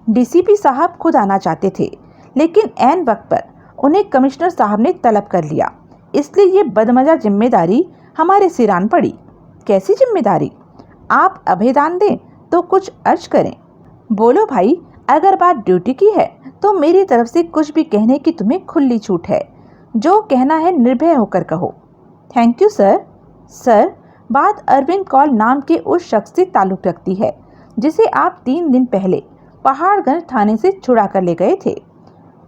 डीसीपी साहब खुद आना चाहते थे, लेकिन ऐन वक्त पर उन्हें कमिश्नर साहब ने तलब कर लिया, इसलिए ये बदमजा जिम्मेदारी हमारे सिर आन पड़ी। कैसी जिम्मेदारी? आप अभेदान दें तो कुछ अर्ज करें। बोलो भाई, अगर बात ड्यूटी की है तो मेरी तरफ से कुछ भी कहने की तुम्हें खुली छूट है। जो कहना है निर्भय होकर कहो। Thank you sir. सर, बात अरविंद कौल नाम के उस शख्स से ताल्लुक रखती है जिसे आप 3 दिन पहले पहाड़गंज थाने से छुड़ा कर ले गए थे।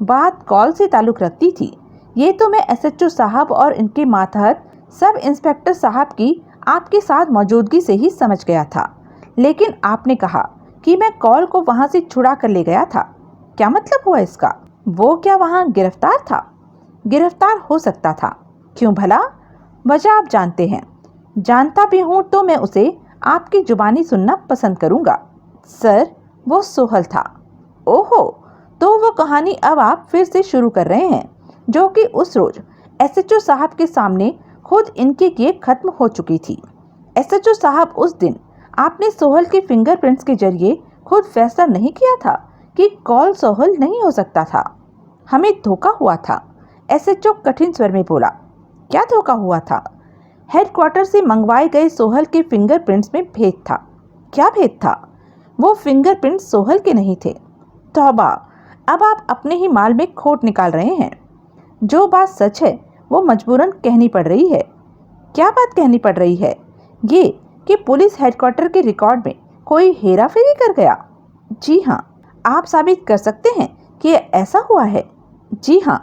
बात कौल से ताल्लुक रखती थी, ये तो मैं एसएचओ साहब और इनके मातहत सब इंस्पेक्टर साहब की आपके साथ मौजूदगी से ही समझ गया था, लेकिन आपने कहा कि मैं कौल को वहां से छुड़ा कर ले गया था। क्या मतलब हुआ इसका? वो क्या वहां गिरफ्तार था? गिरफ्तार हो सकता था। क्यों भला? वजह आप जानते हैं। जानता भी हूँ तो मैं उसे आपकी जुबानी सुनना पसंद करूँगा। सर, वो सोहल था। ओहो, तो वो कहानी अब आप फिर से शुरू कर रहे हैं, जो कि उस रोज एसएचओ साहब के सामने खुद इनके किए खत्म हो चुकी थी। एसएचओ साहब, उस दिन आपने सोहल के फिंगरप्रिंट्स के जरिए खुद फैसला नहीं किया था कि कौल सोहल नहीं हो सकता था। हमें धोखा हुआ था, एसएचओ कठिन स्वर में बोला। क्या धोखा हुआ था? हेडक्वार्टर से मंगवाए गए सोहल के फिंगरप्रिंट्स में भेद था। क्या भेद था? वो फिंगरप्रिंट्स सोहल के नहीं थे। तौबा, अब आप अपने ही माल में खोट निकाल रहे हैं। जो बात सच है वो मजबूरन कहनी पड़ रही है। क्या बात कहनी पड़ रही है? ये कि पुलिस हेडक्वार्टर के रिकॉर्ड में कोई हेरा फेरी कर गया। जी हाँ। आप साबित कर सकते हैं कि ऐसा हुआ है? जी हाँ।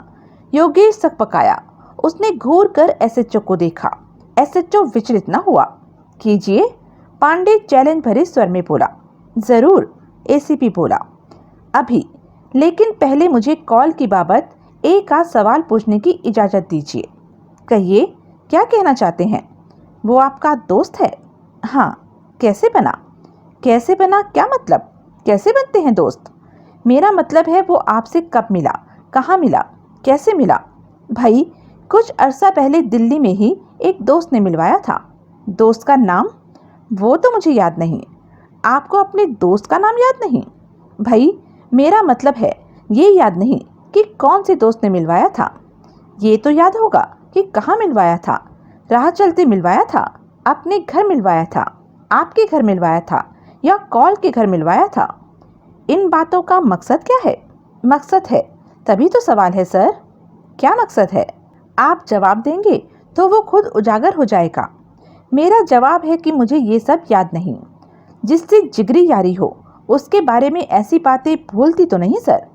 योगेश सकपकाया। उसने घूर कर एसएचओ को देखा। एसएचओ विचलित न हुआ। कीजिए, पांडे चैलेंज भरे स्वर में बोला। जरूर, एसीपी बोला। अभी, लेकिन पहले मुझे कॉल की बाबत एक आध सवाल पूछने की इजाज़त दीजिए। कहिए, क्या कहना चाहते हैं? वो आपका दोस्त है? हाँ। कैसे बना? कैसे बना क्या मतलब? कैसे बनते हैं दोस्त? मेरा मतलब है वो आपसे कब मिला, कहाँ मिला, कैसे मिला? भाई, कुछ अरसा पहले दिल्ली में ही एक दोस्त ने मिलवाया था। दोस्त का नाम? वो तो मुझे याद नहीं। आपको अपने दोस्त का नाम याद नहीं? भाई, मेरा मतलब है ये याद नहीं कि कौन से दोस्त ने मिलवाया था। ये तो याद होगा कि कहाँ मिलवाया था। राह चलते मिलवाया था, अपने घर मिलवाया था, आपके घर मिलवाया था, या कॉल के घर मिलवाया था। इन बातों का मकसद क्या है? मकसद है, तभी तो सवाल है सर। क्या मकसद है? आप जवाब देंगे तो वो खुद उजागर हो जाएगा। मेरा जवाब है कि मुझे ये सब याद नहीं। जिससे जिगरी यारी हो उसके बारे में ऐसी बातें भूलती तो नहीं सर।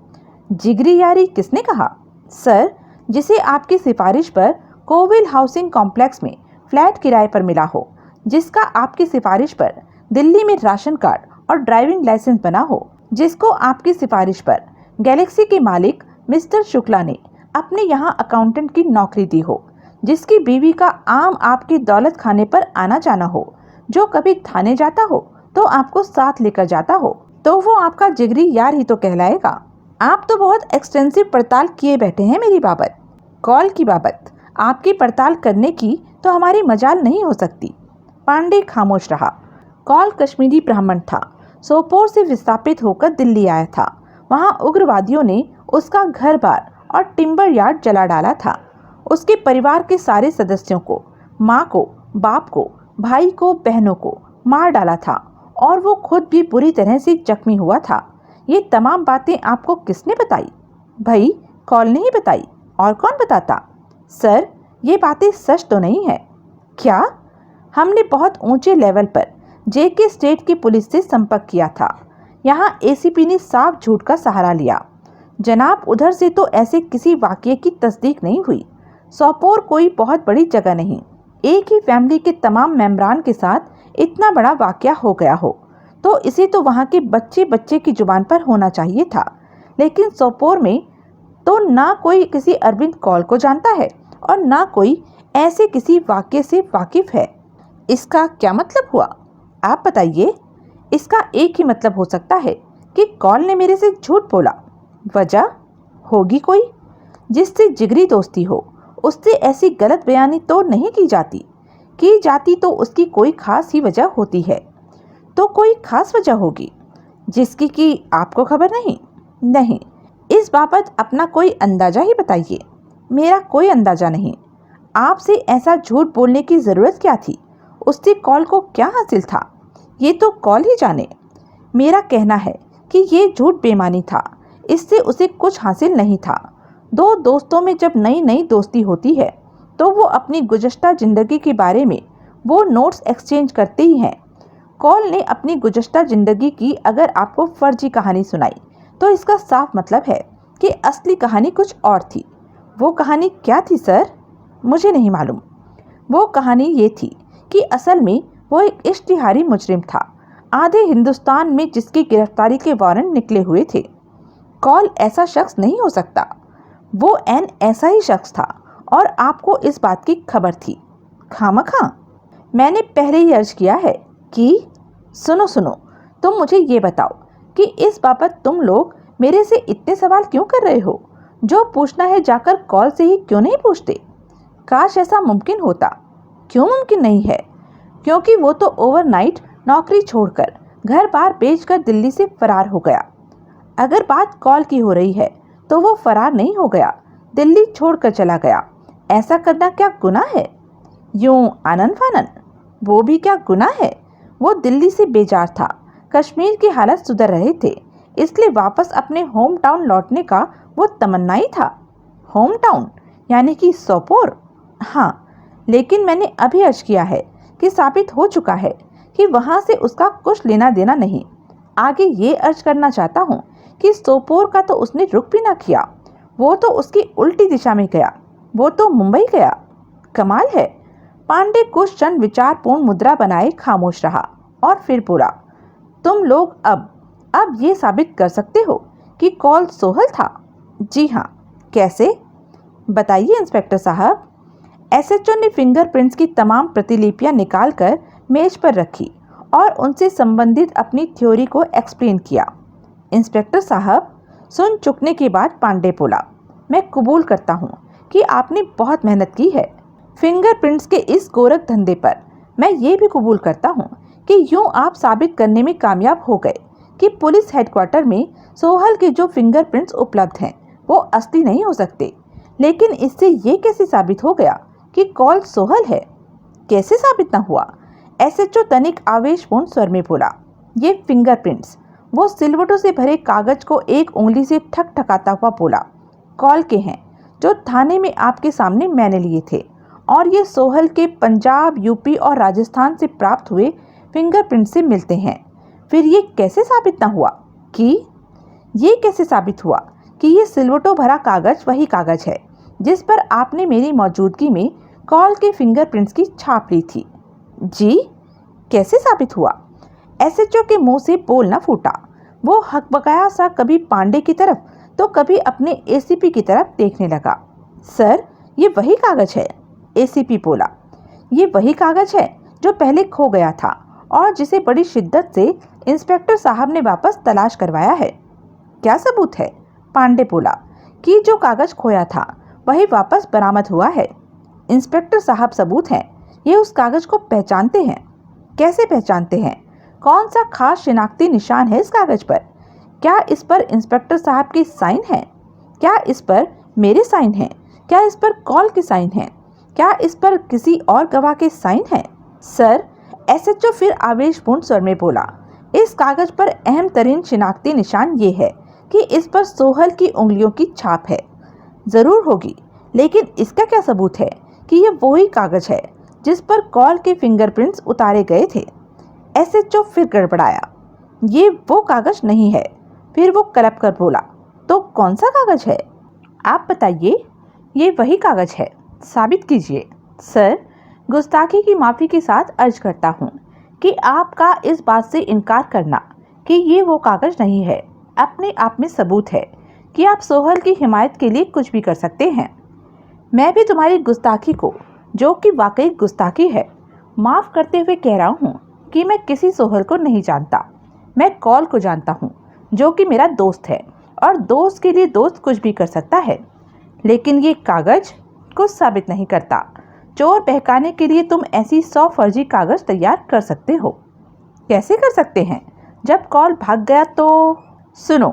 जिगरी यारी किसने कहा? सर, जिसे आपकी सिफारिश पर कोविल हाउसिंग कॉम्प्लेक्स में फ्लैट किराए पर मिला हो, जिसका आपकी सिफारिश पर दिल्ली में राशन कार्ड और ड्राइविंग लाइसेंस बना हो, जिसको आपकी सिफारिश पर गैलेक्सी के मालिक मिस्टर शुक्ला ने अपने यहाँ अकाउंटेंट की नौकरी दी हो, जिसकी बीवी का आम आपके दौलत खाने पर आना जाना हो, जो कभी थाने जाता हो तो आपको साथ लेकर जाता हो, तो वो आपका जिगरी यार ही तो कहलाएगा। आप तो बहुत एक्सटेंसिव पड़ताल किए बैठे हैं मेरी बाबत। कॉल की बाबत आपकी पड़ताल करने की तो हमारी मजाल नहीं हो सकती। पांडे खामोश रहा। कॉल कश्मीरी ब्राह्मण था। सोपोर से विस्थापित होकर दिल्ली आया था। वहां उग्रवादियों ने उसका घर बार और टिम्बर यार्ड जला डाला था। उसके परिवार के सारे सदस्यों को, माँ को, बाप को, भाई को, बहनों को मार डाला था और वो खुद भी बुरी तरह से जख्मी हुआ था। ये तमाम बातें आपको किसने बताई? भाई, कॉल ने ही बताई। और कौन बताता? सर, ये बातें सच तो नहीं है। क्या? हमने बहुत ऊंचे लेवल पर जेके स्टेट की पुलिस से संपर्क किया था। यहाँ एसीपी ने साफ झूठ का सहारा लिया। जनाब, उधर से तो ऐसे किसी वाकये की तस्दीक नहीं हुई। सोपोर कोई बहुत बड़ी जगह नहीं। एक ही फैमिली के तमाम मेंबरान के साथ इतना बड़ा वाकया हो गया हो तो इसे तो वहाँ के बच्चे बच्चे की जुबान पर होना चाहिए था। लेकिन सोपोर में तो ना कोई किसी अरविंद कॉल को जानता है और ना कोई ऐसे किसी वाकये से वाकिफ है। इसका क्या मतलब हुआ? आप बताइए। इसका एक ही मतलब हो सकता है कि कॉल ने मेरे से झूठ बोला। वजह होगी कोई। जिससे जिगरी दोस्ती हो उससे ऐसी गलत बयानी तो नहीं की जाती तो उसकी कोई खास ही वजह होती है। तो कोई खास वजह होगी जिसकी कि आपको खबर नहीं? नहीं, इस बाबत अपना कोई अंदाजा ही बताइए। मेरा कोई अंदाजा नहीं। आपसे ऐसा झूठ बोलने की ज़रूरत क्या थी? उससे कॉल को क्या हासिल था ये तो कॉल ही जाने। मेरा कहना है कि ये झूठ बेमानी था। इससे उसे कुछ हासिल नहीं था। दो दोस्तों में जब नई नई दोस्ती होती है तो वो अपनी गुज़श्ता ज़िंदगी के बारे में वो नोट्स एक्सचेंज करते ही हैं। कॉल ने अपनी गुज़श्ता ज़िंदगी की अगर आपको फर्जी कहानी सुनाई तो इसका साफ मतलब है कि असली कहानी कुछ और थी। वो कहानी क्या थी सर? मुझे नहीं मालूम। वो कहानी ये थी कि असल में वो एक इश्तिहारी मुजरिम था, आधे हिंदुस्तान में जिसकी गिरफ्तारी के वारंट निकले हुए थे। कॉल ऐसा शख्स नहीं हो सकता। वो ऐसा ही शख्स था और आपको इस बात की खबर थी। खामखा मैंने पहले ही अर्ज किया है कि सुनो, तुम मुझे ये बताओ कि इस बाबत तुम लोग मेरे से इतने सवाल क्यों कर रहे हो? जो पूछना है जाकर कॉल से ही क्यों नहीं पूछते? काश ऐसा मुमकिन होता। क्यों मुमकिन नहीं है? क्योंकि वो तो ओवरनाइट नौकरी छोड़कर घर बार बेचकर दिल्ली से फरार हो गया। अगर बात कॉल की हो रही है तो वो फरार नहीं हो गया, दिल्ली छोड़कर चला गया। ऐसा करना क्या गुनाह है? यूं आनन फानन वो भी क्या गुनाह है? वो दिल्ली से बेजार था। कश्मीर की हालत सुधर रहे थे, इसलिए वापस अपने होम टाउन लौटने का वो तमन्ना ही था। होम टाउन यानी कि सोपोर? हाँ, लेकिन मैंने अभी अर्ज किया है कि साबित हो चुका है कि वहाँ से उसका कुछ लेना देना नहीं। आगे ये अर्ज करना चाहता हूँ कि सोपोर का तो उसने रुख भी ना किया। वो तो उसकी उल्टी दिशा में गया। वो तो मुंबई गया। कमाल है। पांडे कुछ क्षण विचारपूर्ण मुद्रा बनाए खामोश रहा और फिर बोला, तुम लोग अब ये साबित कर सकते हो कि कॉल सोहल था? जी हाँ। कैसे? बताइए इंस्पेक्टर साहब। एसएचओ ने फिंगरप्रिंट्स की तमाम प्रतिलिपियां निकालकर मेज पर रखी और उनसे संबंधित अपनी थ्योरी को एक्सप्लेन किया। इंस्पेक्टर साहब, सुन चुकने के बाद पांडे बोला, मैं कबूल करता हूँ कि आपने बहुत मेहनत की है फिंगरप्रिंट्स के इस गोरख धंधे पर। मैं ये भी कबूल करता हूँ कि यूँ आप साबित करने में कामयाब हो गए कि पुलिस हेडक्वार्टर में सोहल के जो फिंगरप्रिंट्स उपलब्ध हैं वो असली नहीं हो सकते। लेकिन इससे ये कैसे साबित हो गया कि कॉल सोहल है? कैसे साबित न हुआ? एसएचओ तनिक आवेशपूर्ण स्वर में बोला, ये फिंगरप्रिंट्स वो सिलवटों से भरे कागज को एक उंगली से ठकठकाता हुआ बोला, कॉल के हैं जो थाने में आपके सामने मैंने लिए थे और ये सोहल के पंजाब, यूपी और राजस्थान से प्राप्त हुए फिंगरप्रिंट से मिलते हैं। फिर ये कैसे साबित न हुआ कि ये सिलवटों भरा कागज वही कागज है जिस पर आपने मेरी मौजूदगी में कॉल के फिंगरप्रिंट्स की छाप ली थी? जी, कैसे साबित हुआ? एसएचओ के मुंह से बोल न फूटा। वो हकबकाया सा कभी पांडे की तरफ तो कभी अपने एसीपी की तरफ देखने लगा। सर, ये वही कागज है। एसीपी बोला, ये वही कागज है जो पहले खो गया था और जिसे बड़ी शिद्दत से इंस्पेक्टर साहब ने वापस तलाश करवाया है। क्या सबूत है? पांडे बोला कि जो कागज खोया था वही वापस बरामद हुआ है। इंस्पेक्टर साहब सबूत हैं, ये उस कागज को पहचानते हैं। कैसे पहचानते हैं? कौन सा खास शिनाख्ती निशान है इस कागज पर? क्या इस पर इंस्पेक्टर साहब की साइन है? क्या इस पर मेरे साइन हैं? क्या इस पर कॉल के साइन हैं? क्या इस पर किसी और गवाह के साइन हैं? सर, एसएचओ फिर आवेशपूर्ण स्वर में बोला, इस कागज पर अहम तरीन शिनाख्ती निशान ये है कि इस पर सोहल की उंगलियों की छाप है। जरूर होगी, लेकिन इसका क्या सबूत है कि ये वही कागज है जिस पर कॉल के फिंगरप्रिंट्स उतारे गए थे? एसएचओ फिर गड़बड़ाया, ये वो कागज नहीं है। फिर वो कलप कर बोला, तो कौन सा कागज है? आप बताइए। ये वही कागज है, साबित कीजिए। सर, गुस्ताखी की माफ़ी के साथ अर्ज करता हूँ कि आपका इस बात से इनकार करना कि ये वो कागज नहीं है अपने आप में सबूत है कि आप सोहल की हिमायत के लिए कुछ भी कर सकते हैं। मैं भी तुम्हारी गुस्ताखी को, जो कि वाकई गुस्ताखी है, माफ़ करते हुए कह रहा हूँ कि मैं किसी सोहल को नहीं जानता। मैं कॉल को जानता हूँ, जो कि मेरा दोस्त है, और दोस्त के लिए दोस्त कुछ भी कर सकता है। लेकिन ये कागज कुछ साबित नहीं करता। चोर बहकाने के लिए तुम ऐसी 100 फर्जी कागज तैयार कर सकते हो। कैसे कर सकते हैं? जब कॉल भाग गया तो? सुनो,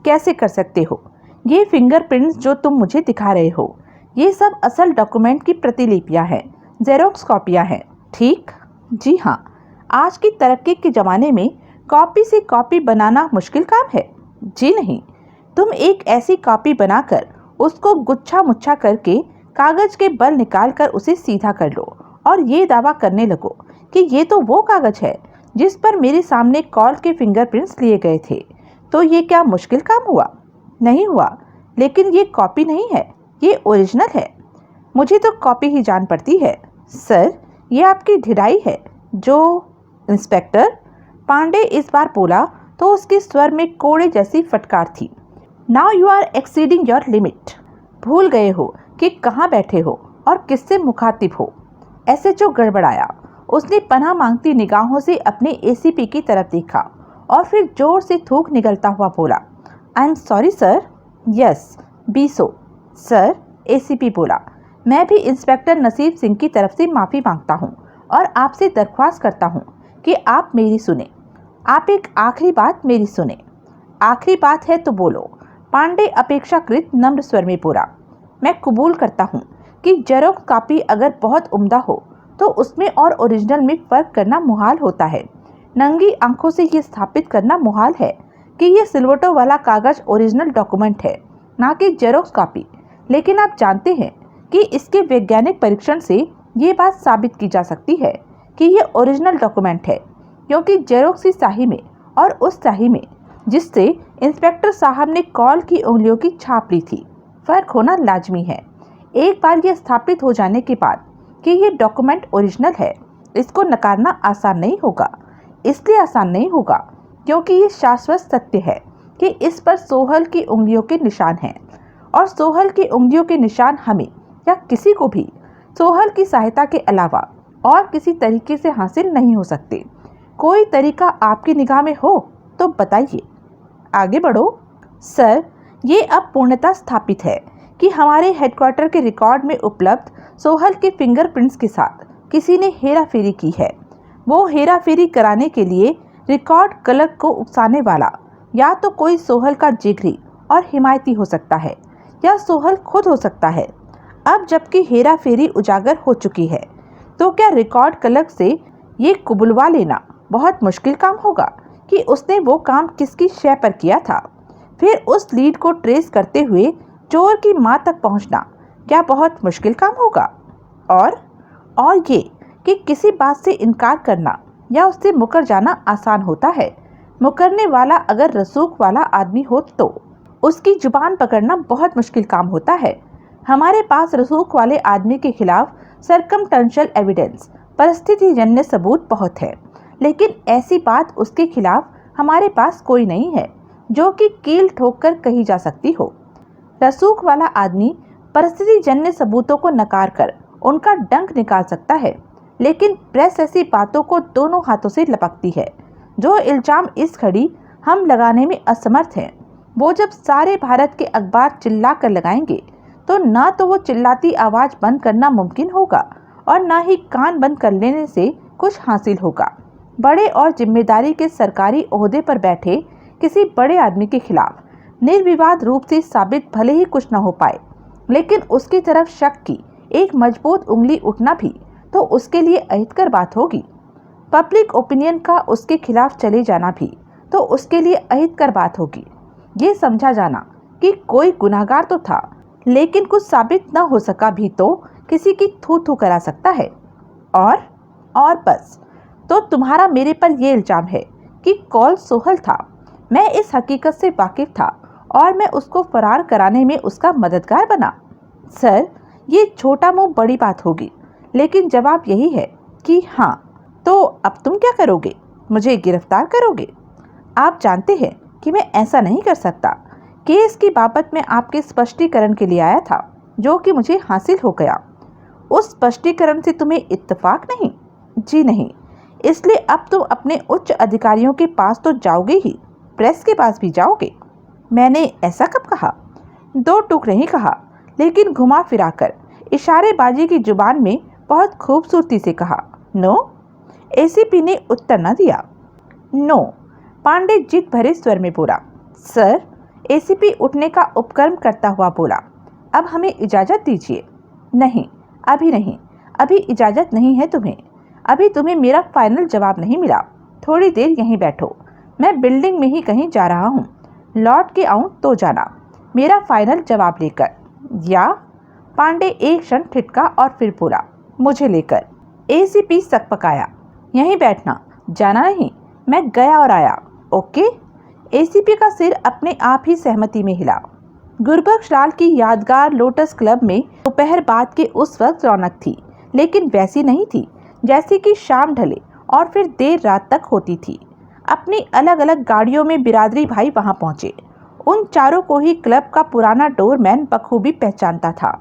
कैसे कर सकते हो। ये फिंगरप्रिंट्स जो तुम मुझे दिखा रहे हो, ये सब असल डॉक्यूमेंट की प्रतिलिपियां हैं, जेरोक्स कॉपियां हैं, ठीक? जी हाँ। आज की तरक्की के ज़माने में कॉपी से कॉपी बनाना मुश्किल काम है? जी नहीं। तुम एक ऐसी कॉपी बनाकर उसको गुच्छा मुच्छा करके कागज के बल निकालकर उसे सीधा कर लो और ये दावा करने लगो कि ये तो वो कागज है जिस पर मेरे सामने कॉल के फिंगरप्रिंट्स लिए गए थे। तो ये क्या मुश्किल काम हुआ? नहीं हुआ। लेकिन ये कॉपी नहीं है, ये ओरिजिनल है। मुझे तो कॉपी ही जान पड़ती है। सर, ये आपकी ढिठाई है जो। इंस्पेक्टर पांडे इस बार बोला तो उसके स्वर में कोड़े जैसी फटकार थी। Now you are exceeding your limit. भूल गए हो कि कहाँ बैठे हो और किससे मुखातिब हो। एसएचओ गड़बड़ाया। उसने पनाह मांगती निगाहों से अपने एसीपी की तरफ देखा और फिर जोर से थूक निकलता हुआ बोला, I am sorry sir. Yes, be so sir. ACP बोला, मैं भी इंस्पेक्टर नसीब सिंह की तरफ से माफ़ी मांगता हूँ और आपसे दरख्वास्त करता हूँ कि आप मेरी सुने। आप एक आखिरी बात मेरी सुने। आखिरी बात है तो बोलो। पांडे अपेक्षाकृत नम्र स्वर में बोला, मैं कबूल करता हूँ कि जेरोक्स कॉपी अगर बहुत उम्दा हो तो उसमें और ओरिजिनल में फ़र्क करना मुहाल होता है। नंगी आंखों से ये स्थापित करना मुहाल है कि ये सिलवटों वाला कागज़ ओरिजिनल डॉक्यूमेंट है, ना कि जेरोक्स कॉपी। लेकिन आप जानते हैं कि इसके वैज्ञानिक परीक्षण से ये बात साबित की जा सकती है कि ये ओरिजिनल डॉक्यूमेंट है, क्योंकि जेरोक्स की स्याही में और उस स्याही में जिससे इंस्पेक्टर साहब ने कॉल की उंगलियों की छाप ली थी, फ़र्क होना लाजमी है। एक बार यह स्थापित हो जाने के बाद कि ये डॉक्यूमेंट ओरिजिनल है, इसको नकारना आसान नहीं होगा। इसलिए आसान नहीं होगा क्योंकि ये शाश्वत सत्य है कि इस पर सोहल की उंगलियों के निशान हैं, और सोहल की उंगलियों के निशान हमें या किसी को भी सोहल की सहायता के अलावा और किसी तरीके से हासिल नहीं हो सकते। कोई तरीका आपकी निगाह में हो तो बताइए। आगे बढ़ो। सर, ये अब पूर्णतः स्थापित है कि हमारे हेडक्वार्टर के रिकॉर्ड में उपलब्ध सोहल के फिंगरप्रिंट्स के साथ किसी ने हेरा फेरी की है। वो हेरा फेरी कराने के लिए रिकॉर्ड क्लर्क को उकसाने वाला या तो कोई सोहल का जिगरी और हिमायती हो सकता है या सोहल खुद हो सकता है। अब जबकि हेरा फेरी उजागर हो चुकी है तो क्या रिकॉर्ड क्लर्क से ये कबूलवा लेना बहुत मुश्किल काम होगा कि उसने वो काम किसकी शय पर किया था। फिर उस लीड को ट्रेस करते हुए चोर की मां तक पहुंचना क्या बहुत मुश्किल काम होगा। और ये कि किसी बात से इनकार करना या उससे मुकर जाना आसान होता है। मुकरने वाला अगर रसूख वाला आदमी हो तो उसकी जुबान पकड़ना बहुत मुश्किल काम होता है। हमारे पास रसूख वाले आदमी के खिलाफ सर्कमटेंशियल एविडेंस, परिस्थितिजन्य सबूत बहुत है, लेकिन ऐसी बात उसके खिलाफ हमारे पास कोई नहीं है जो कि कील ठोक कर कही जा सकती हो। रसूख वाला आदमी परिस्थितिजन्य सबूतों को नकार कर उनका डंक निकाल सकता है, लेकिन प्रेस ऐसी बातों को दोनों हाथों से लपकती है। जो इल्जाम इस घड़ी हम लगाने में असमर्थ हैं, वो जब सारे भारत के अखबार चिल्ला कर लगाएंगे तो ना तो वो चिल्लाती आवाज़ बंद करना मुमकिन होगा और ना ही कान बंद कर लेने से कुछ हासिल होगा। बड़े और जिम्मेदारी के सरकारी ओहदे पर बैठे किसी बड़े आदमी के खिलाफ निर्विवाद रूप से साबित भले ही कुछ न हो पाए, लेकिन उसकी तरफ शक की एक मजबूत उंगली उठना भी तो उसके लिए अहितकर बात होगी। पब्लिक ओपिनियन का उसके खिलाफ चले जाना भी तो उसके लिए अहितकर बात होगी। ये समझा जाना कि कोई गुनाहगार तो था, लेकिन कुछ साबित न हो सका भी तो किसी की थू थू करा सकता है। और बस तो तुम्हारा मेरे पर यह इल्जाम है कि कॉल सोहल था। मैं इस हकीकत से वाकिफ था और मैं उसको फरार कराने में उसका मददगार बना। सर, ये छोटा मुंह बड़ी बात होगी, लेकिन जवाब यही है कि हाँ। तो अब तुम क्या करोगे? मुझे गिरफ्तार करोगे? आप जानते हैं कि मैं ऐसा नहीं कर सकता। केस की बाबत में आपके स्पष्टीकरण के लिए आया था, जो कि मुझे हासिल हो गया। उस स्पष्टीकरण से तुम्हें इत्तेफाक नहीं? जी नहीं। इसलिए अब तुम अपने उच्च अधिकारियों के पास तो जाओगे ही, प्रेस के पास भी जाओगे। मैंने ऐसा कब कहा? दो टुक नहीं कहा, लेकिन घुमा फिराकर इशारेबाजी की जुबान में बहुत खूबसूरती से कहा। नो? एसीपी ने उत्तर न दिया। नो, पांडे जिद भरे स्वर में बोला। सर, एसीपी उठने का उपक्रम करता हुआ बोला। अब हमें इजाज़त दीजिए। नहीं, अभी नहीं, अभी इजाज़त नहीं है तुम्हें। अभी तुम्हें मेरा फाइनल जवाब नहीं मिला। थोड़ी देर यहीं बैठो, मैं बिल्डिंग में ही कहीं जा रहा हूँ। लौट के आऊँ तो जाना मेरा फाइनल जवाब लेकर, या? पांडे एक क्षण ठिठका और फिर बोला, मुझे लेकर। एसीपी सकपकाया। यहीं बैठना, जाना नहीं। मैं गया और आया। ओके? एसीपी का सिर अपने आप ही सहमति में हिला। गुरबख्श लाल की यादगार लोटस क्लब में दोपहर बाद के उस वक्त रौनक थी, लेकिन वैसी नहीं थी जैसी कि शाम ढले और फिर देर रात तक होती थी। अपनी अलग अलग गाड़ियों में बिरादरी भाई वहां पहुंचे। उन चारों को ही क्लब का पुराना डोरमैन बखूबी पहचानता था।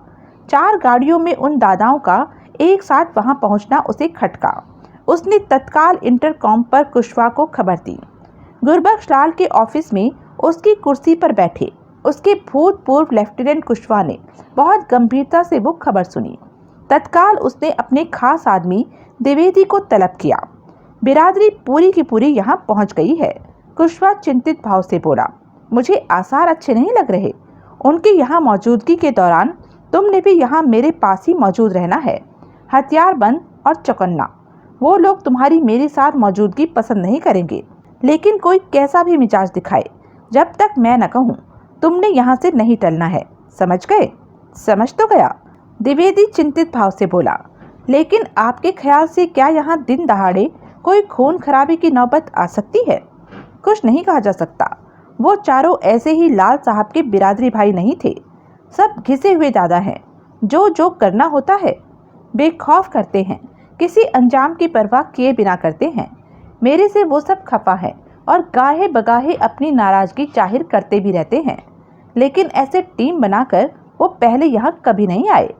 4 गाड़ियों में उन दादाओं का एक साथ वहां पहुंचना उसे खटका। उसने तत्काल इंटरकॉम पर कुशवाहा को खबर दी। गुरबख्श लाल के ऑफिस में उसकी कुर्सी पर बैठे उसके भूतपूर्व लेफ्टिनेंट कुशवाहा ने बहुत गंभीरता से वो खबर सुनी। तत्काल उसने अपने खास आदमी द्विवेदी को तलब किया। बिरादरी पूरी की पूरी यहाँ पहुँच गई है। कुशवाहा चिंतित भाव से बोला, मुझे आसार अच्छे नहीं लग रहे। उनकी यहाँ मौजूदगी के दौरान तुमने भी यहाँ मेरे पास ही मौजूद रहना है, हथियारबंद और चौकन्ना। वो लोग तुम्हारी मेरे साथ मौजूदगी पसंद नहीं करेंगे, लेकिन कोई कैसा भी मिजाज दिखाए, जब तक मैं न कहूँ तुमने यहाँ से नहीं टलना है। समझ गए? समझ तो गया, द्विवेदी चिंतित भाव से बोला। लेकिन आपके ख्याल से क्या यहाँ दिन दहाड़े कोई खून खराबे की नौबत आ सकती है? कुछ नहीं कहा जा सकता। वो चारों ऐसे ही लाल साहब के बिरादरी भाई नहीं थे। सब घिसे हुए दादा हैं, जो करना होता है बेखौफ करते हैं, किसी अंजाम की परवाह किए बिना करते हैं। मेरे से वो सब खफा है और गाहे बगाहे अपनी नाराजगी जाहिर करते भी रहते हैं, लेकिन ऐसे टीम बनाकर वो पहले यहाँ कभी नहीं आए।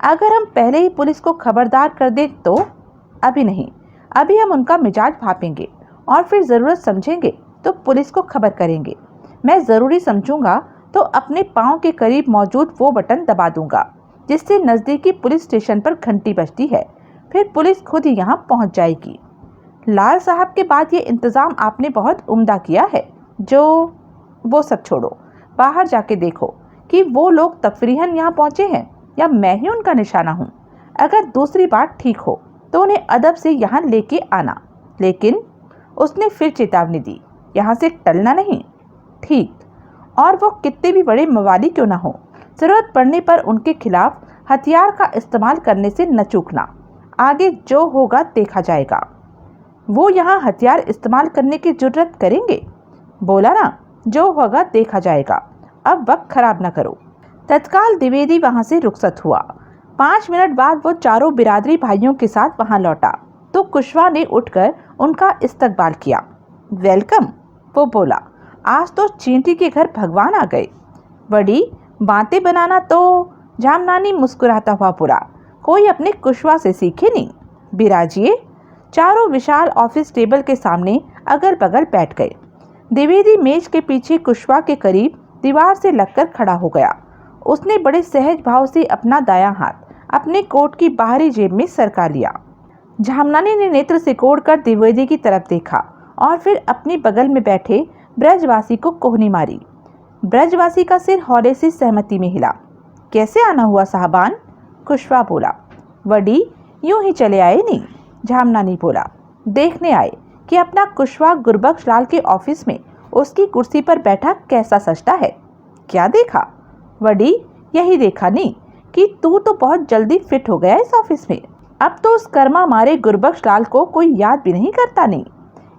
अगर हम पहले ही पुलिस को खबरदार कर दें तो? अभी नहीं, अभी हम उनका मिजाज भापेंगे और फिर ज़रूरत समझेंगे तो पुलिस को खबर करेंगे। मैं ज़रूरी समझूंगा तो अपने पाँव के करीब मौजूद वो बटन दबा दूंगा जिससे नज़दीकी पुलिस स्टेशन पर घंटी बजती है। फिर पुलिस खुद ही यहाँ पहुँच जाएगी। लाल साहब के बाद ये इंतज़ाम आपने बहुत उम्दा किया है। वो सब छोड़ो, बाहर जाके देखो कि वो लोग तफरीहन यहाँ पहुँचे हैं या मैं ही उनका निशाना हूँ। अगर दूसरी बात ठीक हो तो उन्हें अदब से यहाँ लेके आना। लेकिन उसने फिर चेतावनी दी, यहाँ से टलना नहीं। ठीक, और वो कितने भी बड़े मवाली क्यों ना हो, ज़रूरत पड़ने पर उनके खिलाफ हथियार का इस्तेमाल करने से न चूकना। आगे जो होगा देखा जाएगा। वो यहाँ हथियार इस्तेमाल करने की जुर्रत करेंगे? बोला ना, जो होगा देखा जाएगा। अब वक्त खराब न करो। तत्काल द्विवेदी वहाँ से रुखसत हुआ। 5 मिनट बाद वो चारों बिरादरी भाइयों के साथ वहाँ लौटा तो कुशवाहा ने उठकर उनका इस्तकबाल किया। वेलकम, वो बोला। आज तो चींटी के घर भगवान आ गए। बड़ी बातें बनाना तो, जामनानी मुस्कुराता हुआ बोला। कोई अपने कुशवाहा से सीखे नहीं। बिराजिए। चारों विशाल ऑफिस टेबल के सामने अगल बगल बैठ गए। द्विवेदी मेज के पीछे कुशवाहा के करीब दीवार से लगकर खड़ा हो गया। उसने बड़े सहज भाव से अपना दायां हाथ अपने कोट की बाहरी जेब में सरका लिया। झामनानी ने नेत्र सिकोड़कर द्विवेदी की तरफ देखा और फिर अपने बगल में बैठे ब्रजवासी को कोहनी मारी। ब्रजवासी का सिर हौले से सहमति में हिला। कैसे आना हुआ साहबान? कुशवा बोला। वडी यूं ही चले आए नहीं, झामनानी बोला। देखने आए कि अपना कुशवा गुरबख्श लाल के ऑफिस में उसकी कुर्सी पर बैठा कैसा सजता है। क्या देखा? वडी यही देखा नहीं कि तू तो बहुत जल्दी फिट हो गया इस ऑफिस में। अब तो उस कर्मा मारे गुरबख्श लाल को कोई याद भी नहीं करता। नहीं,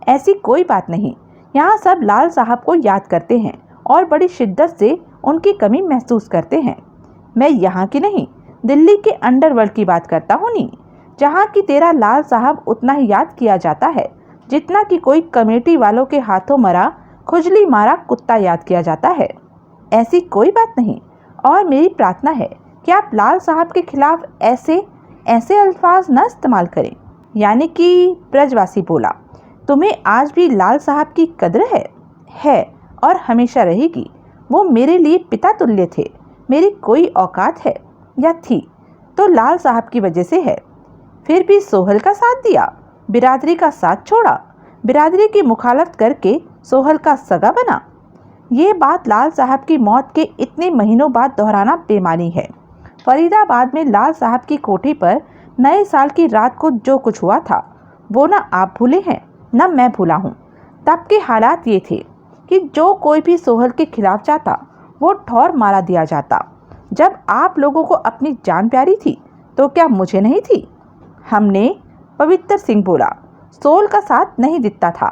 ऐसी कोई बात नहीं। यहाँ सब लाल साहब को याद करते हैं और बड़ी शिद्दत से उनकी कमी महसूस करते हैं। मैं यहाँ की नहीं, दिल्ली के अंडरवर्ल्ड की बात करता हूँ। नहीं, जहाँ की तेरा लाल साहब उतना ही याद किया जाता है जितना कि कोई कमेटी वालों के हाथों मरा खुजली मारा कुत्ता याद किया जाता है। ऐसी कोई बात नहीं, और मेरी प्रार्थना है कि आप लाल साहब के खिलाफ ऐसे अल्फाज न इस्तेमाल करें। यानी कि ब्रजवासी बोला, तुम्हें आज भी लाल साहब की कद्र है और हमेशा रहेगी। वो मेरे लिए पिता तुल्य थे। मेरी कोई औकात है या थी तो लाल साहब की वजह से है। फिर भी सोहल का साथ दिया, बिरादरी का साथ छोड़ा, बिरादरी की मुखालफत करके सोहल का सगा बना। ये बात लाल साहब की मौत के इतने महीनों बाद दोहराना बेमानी है। फरीदाबाद में लाल साहब की कोठी पर नए साल की रात को जो कुछ हुआ था वो ना आप भूले हैं ना मैं भूला हूँ। तब के हालात ये थे कि जो कोई भी सोहल के खिलाफ जाता वो ठौर मारा दिया जाता। जब आप लोगों को अपनी जान प्यारी थी तो क्या मुझे नहीं थी? हमने, पवित्र सिंह बोला, सोल का साथ नहीं दिता था।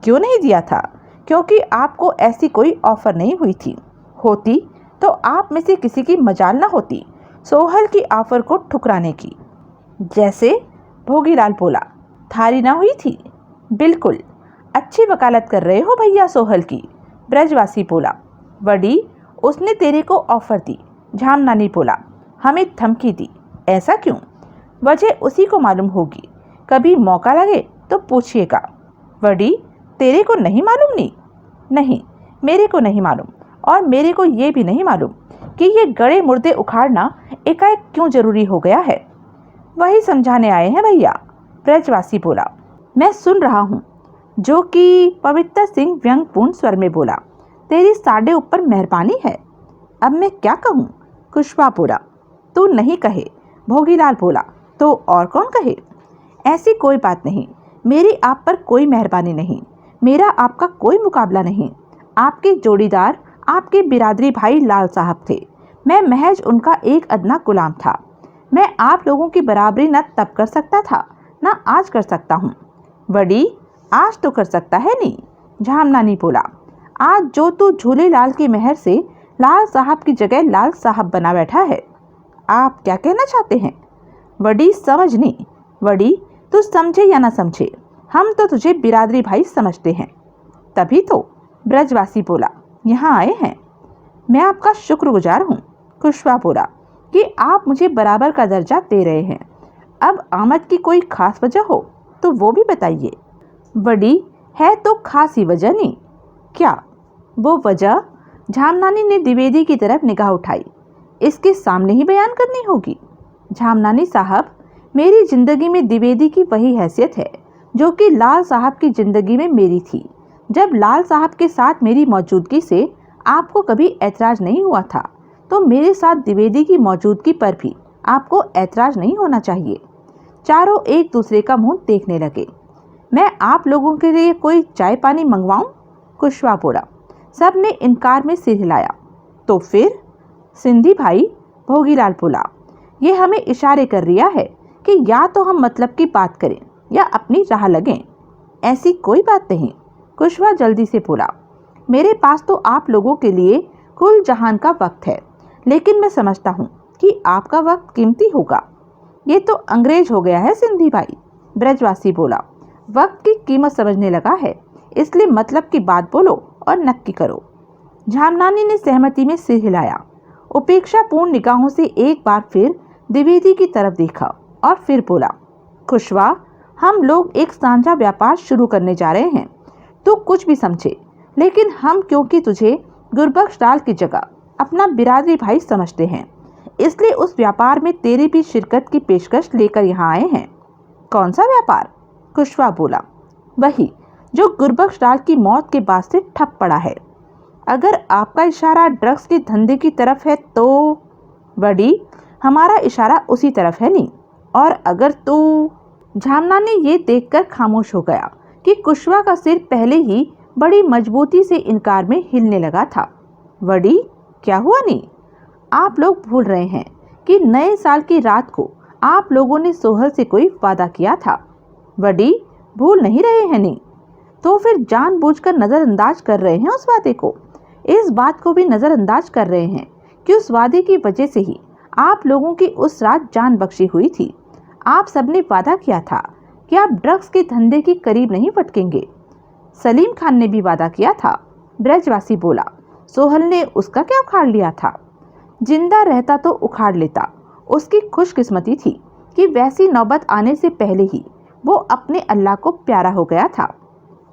क्यों नहीं दिया था? क्योंकि आपको ऐसी कोई ऑफर नहीं हुई थी। होती तो आप में से किसी की मजाल ना होती सोहल की ऑफर को ठुकराने की। जैसे भोगीलाल बोला, थारी ना हुई थी? बिल्कुल, अच्छी वकालत कर रहे हो भैया सोहल की। ब्रजवासी बोला। वडी उसने तेरे को ऑफर दी, झामनानी बोला। हमें धमकी दी। ऐसा क्यों? वजह उसी को मालूम होगी। कभी मौका लगे तो पूछिएगा। वडी तेरे को नहीं मालूम? नहीं, मेरे को नहीं मालूम, और मेरे को ये भी नहीं मालूम कि ये गड़े मुर्दे उखाड़ना एकाएक क्यों जरूरी हो गया है। वही समझाने आए हैं भैया, ब्रजवासी बोला। मैं सुन रहा हूँ, जो कि पवित्र सिंह व्यंगपूर्ण स्वर में बोला। तेरी साढ़े ऊपर मेहरबानी है। अब मैं क्या कहूँ? कुशवा बोला। तू नहीं कहे, भोगीलाल बोला। तो और कौन कहे? ऐसी कोई बात नहीं, मेरी आप पर कोई मेहरबानी नहीं, मेरा आपका कोई मुकाबला नहीं। आपके जोड़ीदार आपके बिरादरी भाई लाल साहब थे। मैं महज उनका एक अदना गुलाम था। मैं आप लोगों की बराबरी न तब कर सकता था न आज कर सकता हूँ। बड़ी आज तो कर सकता है नहीं, झामनानी बोला। आज जो तू झूले लाल की मेहर से लाल साहब की जगह लाल साहब बना बैठा है। आप क्या कहना चाहते हैं? वडी समझ नहीं। वडी तू समझे या ना समझे, हम तो तुझे बिरादरी भाई समझते हैं। तभी तो, ब्रजवासी बोला, यहाँ आए हैं। मैं आपका शुक्रगुजार हूँ, कुशवा बोला, कि आप मुझे बराबर का दर्जा दे रहे हैं। अब आमद की कोई खास वजह हो तो वो भी बताइए। बड़ी है तो खास ही वजह नहीं। क्या वो वजह? झामनानी ने द्विवेदी की तरफ निगाह उठाई। इसके सामने ही बयान करनी होगी। झामनानी साहब, मेरी जिंदगी में द्विवेदी की वही हैसियत है जो कि लाल साहब की जिंदगी में मेरी थी। जब लाल साहब के साथ मेरी मौजूदगी से आपको कभी ऐतराज नहीं हुआ था तो मेरे साथ द्विवेदी की मौजूदगी पर भी आपको ऐतराज नहीं होना चाहिए। चारों एक दूसरे का मुंह देखने लगे। मैं आप लोगों के लिए कोई चाय पानी मंगवाऊं? कुशवा बोला। सब ने इनकार में सिर हिलाया। तो फिर सिंधी भाई, भोगीलाल बोला, ये हमें इशारे कर रिया है कि या तो हम मतलब की बात करें या अपनी राह लगें। ऐसी कोई बात नहीं, कुशवा जल्दी से बोला। मेरे पास तो आप लोगों के लिए कुल जहान का वक्त है, लेकिन मैं समझता हूँ कि आपका वक्त कीमती होगा। ये तो अंग्रेज हो गया है सिंधी भाई, ब्रजवासी बोला। वक्त की कीमत समझने लगा है, इसलिए मतलब की बात बोलो और नक्की करो। झामनानी ने सहमति में सिर हिलाया। उपेक्षापूर्ण निगाहों से एक बार फिर द्विवेदी की तरफ देखा और फिर बोला, कुशवा, हम लोग एक साझा व्यापार शुरू करने जा रहे हैं। तू कुछ भी समझे, लेकिन हम क्योंकि तुझे गुरबख्श लाल की जगह अपना बिरादरी भाई समझते हैं, इसलिए उस व्यापार में तेरी भी शिरकत की पेशकश लेकर यहाँ आए हैं। कौन सा व्यापार? कुशवा बोला। वही जो गुरबख्श लाल की मौत के बाद से ठप पड़ा है। अगर आपका इशारा ड्रग्स के धंधे की तरफ है तो बड़ी, हमारा इशारा उसी तरफ है नहीं। और अगर तो झामना ने ये देखकर खामोश हो गया कि कुशवा का सिर पहले ही बड़ी मजबूती से इनकार में हिलने लगा था। बड़ी, क्या हुआ नहीं? आप लोग भूल रहे हैं कि नए साल की रात को आप लोगों ने सोहल से कोई वादा किया था। बड़ी, भूल नहीं रहे हैं नहीं? तो फिर जानबूझकर नजरअंदाज कर रहे हैं उस वादे को। इस बात को भी नजरअंदाज कर रहे हैं कि उस वादे की वजह से ही आप लोगों की उस रात जान बख्शी हुई थी। आप सबने वादा किया था कि आप ड्रग्स के धंधे के करीब नहीं फटकेंगे। सलीम खान ने भी वादा किया था, ब्रजवासी बोला। सोहल ने उसका क्या उखाड़ लिया था? जिंदा रहता तो उखाड़ लेता। उसकी खुशकिस्मती थी कि वैसी नौबत आने से पहले ही वो अपने अल्लाह को प्यारा हो गया था।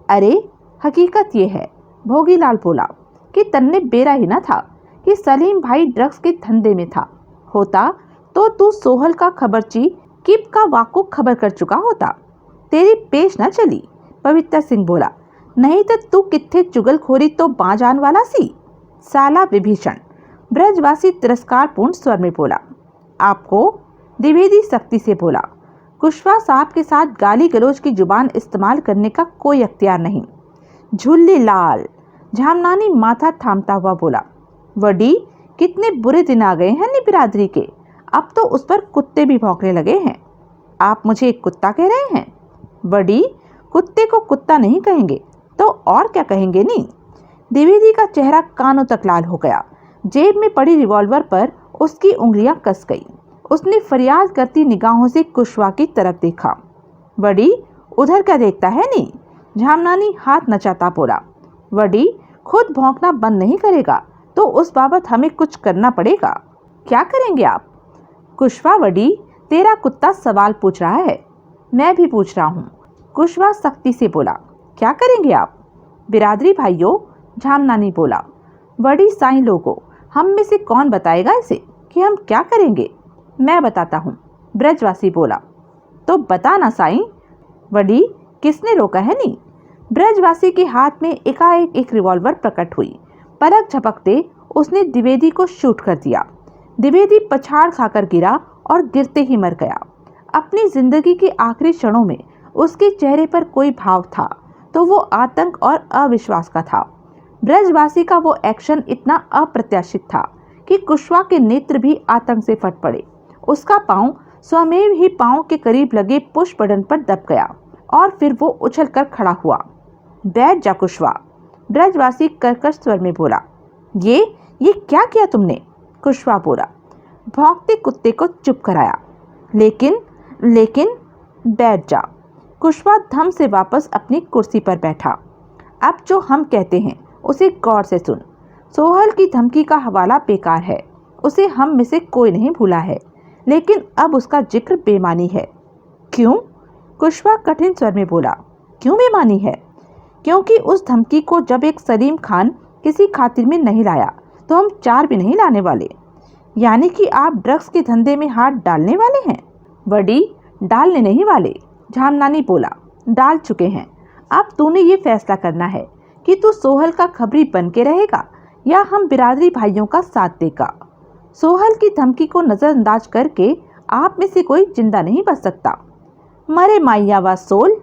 अरे हकीकत ये है, भोगीलाल बोला, कि तन्ने बेरा ही ना था कि सलीम भाई ड्रग्स के धंधे में था। होता तो तू सोहल का खबरची किप का वाकूफ खबर कर चुका होता। तेरी पेश न चली, पवित्र सिंह बोला। नहीं तो तू कित्थे चुगलखोरी तो बाजान वाला सी। साला विभीषण, ब्रजवासी तिरस्कारपूर्ण स्वर में बोला। आपको? द्विवेदी सख्ती से बोला। कुशवा साहब के साथ गाली गलौज की जुबान इस्तेमाल करने का कोई अख्तियार नहीं। झुल्ली लाल, झामनानी माथा थामता हुआ बोला। वडी, कितने बुरे दिन आ गए हैं नी बिरादरी के। अब तो उस पर कुत्ते भी भौंकने लगे हैं। आप मुझे एक कुत्ता कह रहे हैं? वडी, कुत्ते को कुत्ता नहीं कहेंगे तो और क्या कहेंगे नी? द्विवेदी का चेहरा कानों तक लाल हो गया। जेब में पड़ी रिवॉल्वर पर उसकी उंगलियां कस गई। उसने फरियाद करती निगाहों से कुशवा की तरफ देखा। वडी, उधर क्या देखता है नी? झामनानी हाथ नचाता बोला। वडी, खुद भौंकना बंद नहीं करेगा तो उस बाबत हमें कुछ करना पड़ेगा। क्या करेंगे आप? कुशवा, वडी, तेरा कुत्ता सवाल पूछ रहा है, मैं भी पूछ रहा हूँ। कुशवा सख्ती से बोला। क्या करेंगे आप? बिरादरी भाइयों, झामनानी बोला। वडी, साईं लोगों, हम में से कौन बताएगा इसे कि हम क्या करेंगे? मैं बताता हूँ, ब्रजवासी बोला। तो बता ना साईं। वडी, किसने रोका है नी? ब्रजवासी के हाथ में एकाएक एक रिवॉल्वर प्रकट हुई। पलक झपकते उसने द्विवेदी को शूट कर दिया। द्विवेदी पछाड़ खाकर गिरा और गिरते ही मर गया। अपनी जिंदगी के आखिरी क्षणों में उसके चेहरे पर कोई भाव था तो वो आतंक और अविश्वास का था। ब्रजवासी का वो एक्शन इतना अप्रत्याशित था कि कुशवा के नेत्र भी आतंक से फट पड़े। उसका पांव स्वमेव ही पांव के करीब लगे पुश बटन पर दब गया और फिर वो उछलकर खड़ा हुआ। बैठ जा कुशवा, ब्रजवासी कर्कश स्वर में बोला। ये क्या किया तुमने? कुशवा बोला। भौंकते कुत्ते को चुप कराया। लेकिन बैठ जा। कुशवा धम से वापस अपनी कुर्सी पर बैठा। अब जो हम कहते हैं उसे गौर से सुन। सोहल की धमकी का हवाला बेकार है, उसे हम में से कोई नहीं भूला है, लेकिन अब उसका जिक्र बेमानी है। क्यों? कुशवा कठिन स्वर में बोला। क्यों बेमानी है? क्योंकि उस धमकी को जब एक सलीम खान किसी खातिर में नहीं लाया तो हम चार भी नहीं लाने वाले। यानी कि आप ड्रग्स के धंधे में हाथ डालने वाले हैं? बड़ी, डालने नहीं वाले, झामनानी बोला। डाल चुके हैं। अब तूने ये फैसला करना है कि तू सोहल का खबरी बन के रहेगा या हम बिरादरी भाइयों का साथ देगा। सोहल की धमकी को नजरअंदाज करके आप में से कोई जिंदा नहीं बच सकता। मरे माइया व सोल,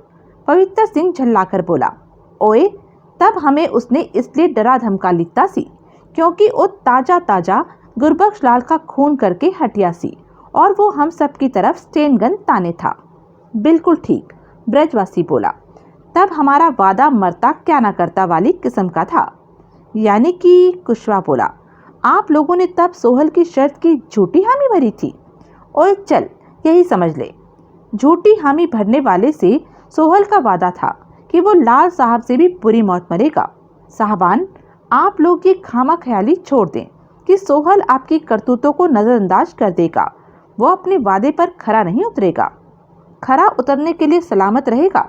पवित्र सिंह झल्लाकर बोला। ओए, तब हमें उसने इसलिए डरा धमका लिखता सी क्योंकि वो ताजा गुरबख्श लाल का खून करके हटिया सी और वो हम सब की तरफ स्टेन गन ताने था। बिल्कुल ठीक, ब्रजवासी बोला। तब हमारा वादा मरता क्या ना करता वाली किस्म का था। यानी कि, कुशवा बोला, आप लोगों ने तब सोहल की शर्त की झूठी हामी भरी थी। ओए चल, यही समझ ले, झूठी हामी भरने वाले से सोहल का वादा था कि वो लाल साहब से भी बुरी मौत मरेगा। साहबान, आप लोग ये खामा ख्याली छोड़ दें कि सोहल आपकी करतूतों को नज़रअंदाज कर देगा। वो अपने वादे पर खरा नहीं उतरेगा। खरा उतरने के लिए सलामत रहेगा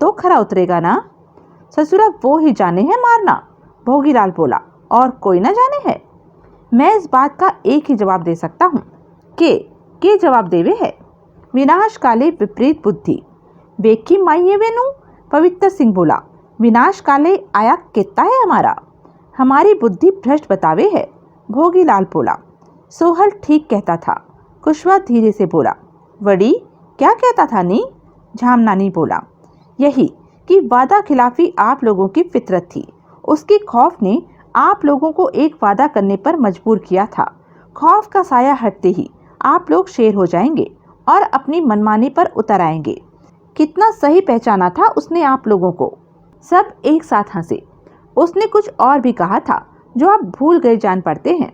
तो खरा उतरेगा ना? ससुरा वो ही जाने है मारना, भोगीलाल बोला। और कोई ना जाने है? मैं इस बात का एक ही जवाब दे सकता हूँ के जवाब देवे है। विनाश काले विपरीत बुद्धि बेकी माइये वेनु। पवित्र सिंह बोला, विनाश काले आया कितना है हमारा, हमारी बुद्धि भ्रष्ट बतावे है। भोगीलाल बोला, सोहल ठीक कहता था। कुशवा धीरे से बोला, वड़ी क्या कहता था नी? झामनानी बोला, यही कि वादा खिलाफी आप लोगों की फितरत थी। उसकी खौफ ने आप लोगों को एक वादा करने पर मजबूर किया था। खौफ का साया हटते ही आप लोग शेर हो जाएंगे और अपनी मनमानी पर उतर आएंगे। कितना सही पहचाना था उसने आप लोगों को। सब एक साथ हंसे। उसने कुछ और भी कहा था जो आप भूल गए जान पड़ते हैं।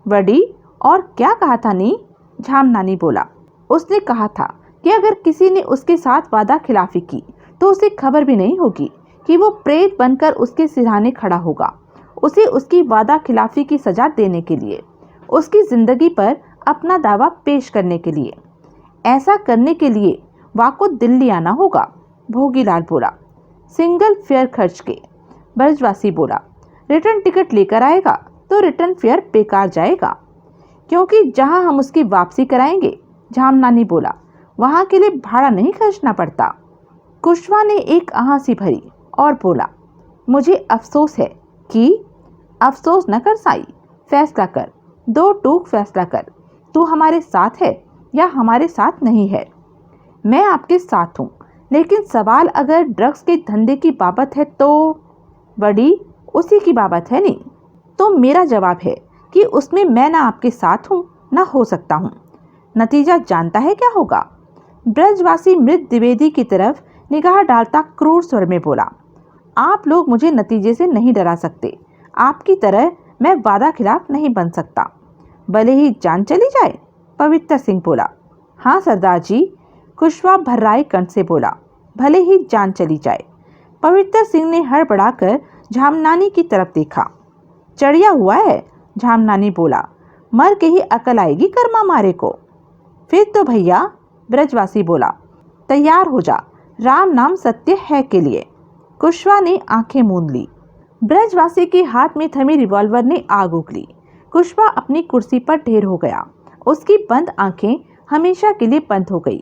वडी और क्या कहा था नी? झामनानी बोला, उसने कहा था कि अगर किसी ने उसके साथ वादा खिलाफी की तो उसे खबर भी नहीं होगी कि वो प्रेत बनकर उसके सिरहाने खड़ा होगा। उसे उसकी वादा खिलाफी की सजा देने के लिए, उसकी जिंदगी पर अपना दावा पेश करने के लिए, ऐसा करने के लिए वाको दिल्ली आना होगा। भोगीलाल बोला, सिंगल फेयर खर्च के। ब्रजवासी बोला, रिटर्न टिकट लेकर आएगा तो रिटर्न फेयर बेकार जाएगा, क्योंकि जहां हम उसकी वापसी कराएंगे, झामनानी बोला, वहां के लिए भाड़ा नहीं खर्चना पड़ता। कुशवा ने एक आहासी भरी और बोला, मुझे अफसोस है कि अफसोस न कर साई, फैसला कर, दो टूक फैसला कर, तू हमारे साथ है या हमारे साथ नहीं है। मैं आपके साथ हूँ, लेकिन सवाल अगर ड्रग्स के धंधे की बाबत है तो बड़ी उसी की बाबत है नहीं। तो मेरा जवाब है कि उसमें मैं ना आपके साथ हूँ ना हो सकता हूँ। नतीजा जानता है क्या होगा? ब्रजवासी मृत द्विवेदी की तरफ निगाह डालता क्रूर स्वर में बोला, आप लोग मुझे नतीजे से नहीं डरा सकते। आपकी तरह मैं वादा खिलाफ नहीं बन सकता, भले ही जान चली जाए। पवित्र सिंह बोला, हाँ सरदार जी। कुशवा भर्राए कंठ से बोला, भले ही जान चली जाए। पवित्र सिंह ने हड़बड़ाकर झामनानी की तरफ देखा। चढ़िया हुआ है, झामनानी बोला, मर के ही अकल आएगी कर्मा मारे को। फिर तो भैया, ब्रजवासी बोला, तैयार हो जा, राम नाम सत्य है के लिए। कुशवा ने आंखें मूंद ली। ब्रजवासी के हाथ में थमी रिवॉल्वर ने आग उगली। कुशवा अपनी कुर्सी पर ढेर हो गया। उसकी बंद आंखें हमेशा के लिए बंद हो गई।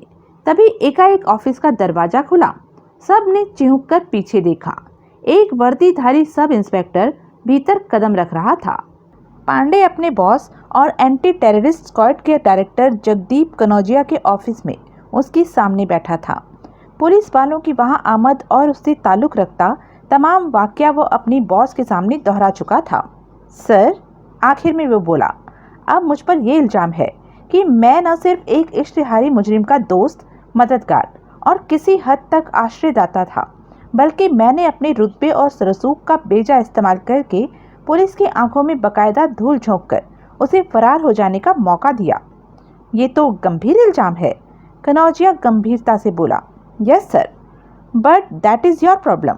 तभी एकाएक ऑफिस का दरवाजा खुला। सब ने चिहुक कर पीछे देखा। एक वर्दीधारी सब इंस्पेक्टर भीतर कदम रख रहा था। पांडे अपने बॉस और एंटी टेररिस्ट स्क्वाड के डायरेक्टर जगदीप कनौजिया के ऑफिस में उसके सामने बैठा था। पुलिस वालों की वहां आमद और उससे ताल्लुक रखता तमाम वाकया वो अपनी बॉस के सामने दोहरा चुका था। सर, आखिर में वो बोला, अब मुझ पर यह इल्जाम है कि मैं न सिर्फ एक इश्तिहारी मुजरिम का दोस्त, मददगार और किसी हद तक आश्रयदाता था, बल्कि मैंने अपने रुतबे और सरसूख का बेजा इस्तेमाल करके पुलिस की आंखों में बकायदा धूल झोंककर उसे फरार हो जाने का मौका दिया। ये तो गंभीर इल्जाम है। कनौजिया गंभीरता से बोला, yes sir, but that is your problem.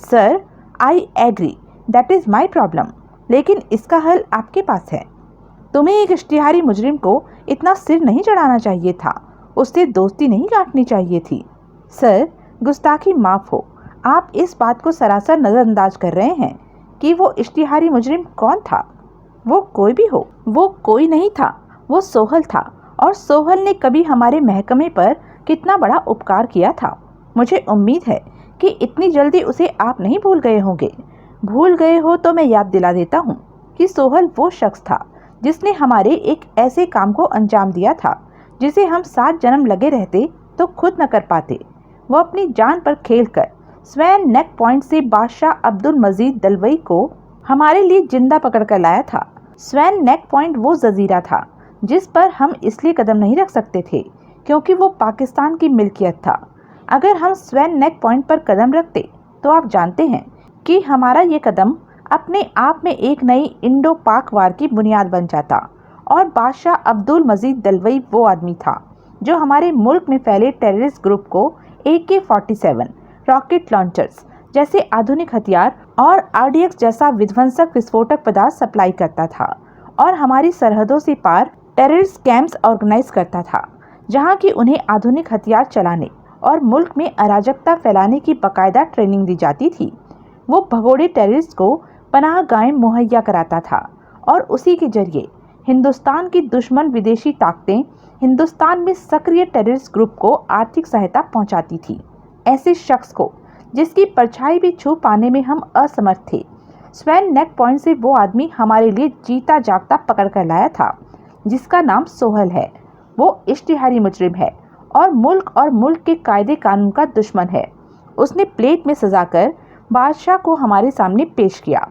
Sir, I agree, that is my problem, लेकिन इसका हल आपके पास है। तुम्हें एक इश्तिहारी मुजरिम को इतना सिर नहीं चढ़ाना चाहिए था, उससे दोस्ती नहीं गांठनी चाहिए थी। सर, गुस्ताखी माफ़ हो, आप इस बात को सरासर नज़रअंदाज कर रहे हैं कि वो इश्तिहारी मुजरिम कौन था। वो कोई भी हो, वो कोई नहीं था, वो सोहल था। और सोहल ने कभी हमारे महकमे पर कितना बड़ा उपकार किया था। मुझे उम्मीद है कि इतनी जल्दी उसे आप नहीं भूल गए होंगे। भूल गए हो तो मैं याद दिला देता हूँ कि सोहल वो शख्स था जिसने हमारे एक ऐसे काम को अंजाम दिया था जिसे हम 7 जन्म लगे रहते तो खुद न कर पाते। वो अपनी जान पर खेलकर स्वैन नेक पॉइंट से बादशाह अब्दुल मजीद दलवई को हमारे लिए जिंदा पकड़ कर लाया था। स्वैन नेक पॉइंट वो जजीरा था जिस पर हम इसलिए कदम नहीं रख सकते थे क्योंकि वो पाकिस्तान की मिल्कियत था। अगर हम स्वैन नेक पॉइंट पर कदम रखते तो आप जानते हैं कि हमारा ये कदम अपने आप में एक नई इंडो पाक वार की बुनियाद बन जाता। और बादशाह अब्दुल मजीद दलवई वो आदमी था जो हमारे मुल्क में फैले टेररिस्ट ग्रुप को AK-47 रॉकेट लॉन्चर्स जैसे आधुनिक हथियार और RDX जैसा विध्वंसक विस्फोटक पदार्थ सप्लाई करता था और हमारी सरहदों से पार टेररिस्ट कैंप्स ऑर्गेनाइज करता था जहां की उन्हें आधुनिक हथियार चलाने और मुल्क में अराजकता फैलाने की बाकायदा ट्रेनिंग दी जाती थी। वो भगोड़े टेररिस्ट को पनाह गाहें मुहैया कराता था और उसी के जरिए हिंदुस्तान की दुश्मन विदेशी ताकतें हिंदुस्तान में सक्रिय टेररिस्ट ग्रुप को आर्थिक सहायता पहुंचाती थी। ऐसे शख्स को जिसकी परछाई भी छू पाने में हम असमर्थ थे, स्वैन नेक पॉइंट से वो आदमी हमारे लिए जीता जागता पकड़ कर लाया था, जिसका नाम सोहल है। वो इश्तिहारी मुजरिम है और मुल्क के कायदे कानून का दुश्मन है। उसने प्लेट में सजाकर बादशाह को हमारे सामने पेश किया।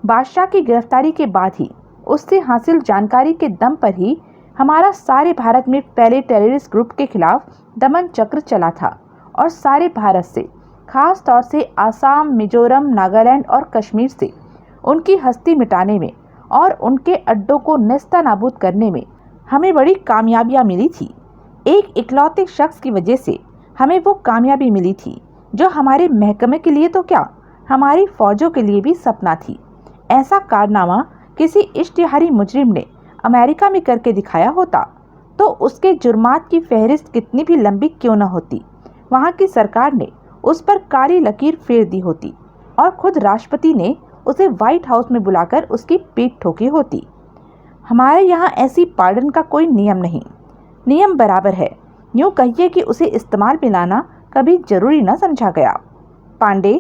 बादशाह की गिरफ्तारी के बाद ही उससे हासिल जानकारी के दम पर ही हमारा सारे भारत में फैले टेररिस्ट ग्रुप के खिलाफ दमन चक्र चला था और सारे भारत से, खास तौर से आसाम, मिजोरम, नागालैंड और कश्मीर से उनकी हस्ती मिटाने में और उनके अड्डों को नेस्तनाबूद करने में हमें बड़ी कामयाबियां मिली थी। एक इकलौते शख्स की वजह से हमें वो कामयाबी मिली थी जो हमारे महकमे के लिए तो क्या, हमारी फौजों के लिए भी सपना थी। ऐसा कारनामा किसी इश्तिहारी मुजरिम ने अमेरिका में करके दिखाया होता तो उसके जुर्मात की फहरिस्त कितनी भी लंबी क्यों न होती, वहाँ की सरकार ने उस पर काली लकीर फेर दी होती और खुद राष्ट्रपति ने उसे व्हाइट हाउस में बुलाकर उसकी पीठ ठोकी होती। हमारे यहाँ ऐसी पार्डन का कोई नियम नहीं, नियम बराबर है। यूँ कहिए कि उसे इस्तेमाल में लाना कभी जरूरी न समझा गया। Pandey,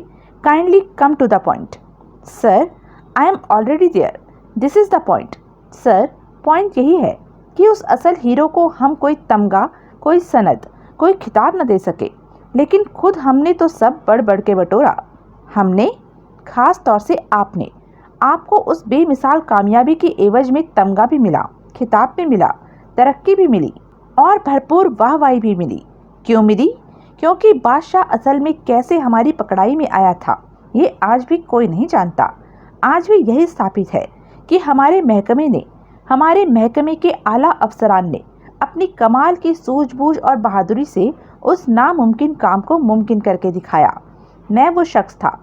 kindly come to the point. Sir, I am already there, this is the point. Sir, point यही है कि उस असल हीरो को हम कोई तमगा, कोई सनद, कोई खिताब न दे सके, लेकिन खुद हमने तो सब बढ़ बढ़ के बटोरा। हमने, खास तौर से आपने, आपको उस बेमिसाल कामयाबी की एवज में तमगा भी मिला, खिताब भी मिला, तरक्की भी मिली और भरपूर वाहवाही भी मिली। क्यों मिली? क्योंकि बादशाह असल में कैसे हमारी पकड़ाई में आया था ये आज भी कोई नहीं जानता। आज भी यही स्थापित है कि हमारे महकमे के आला अफसरान ने अपनी कमाल की सूझबूझ और बहादुरी से उस नामुमकिन काम को मुमकिन करके दिखाया। मैं वो शख्स था,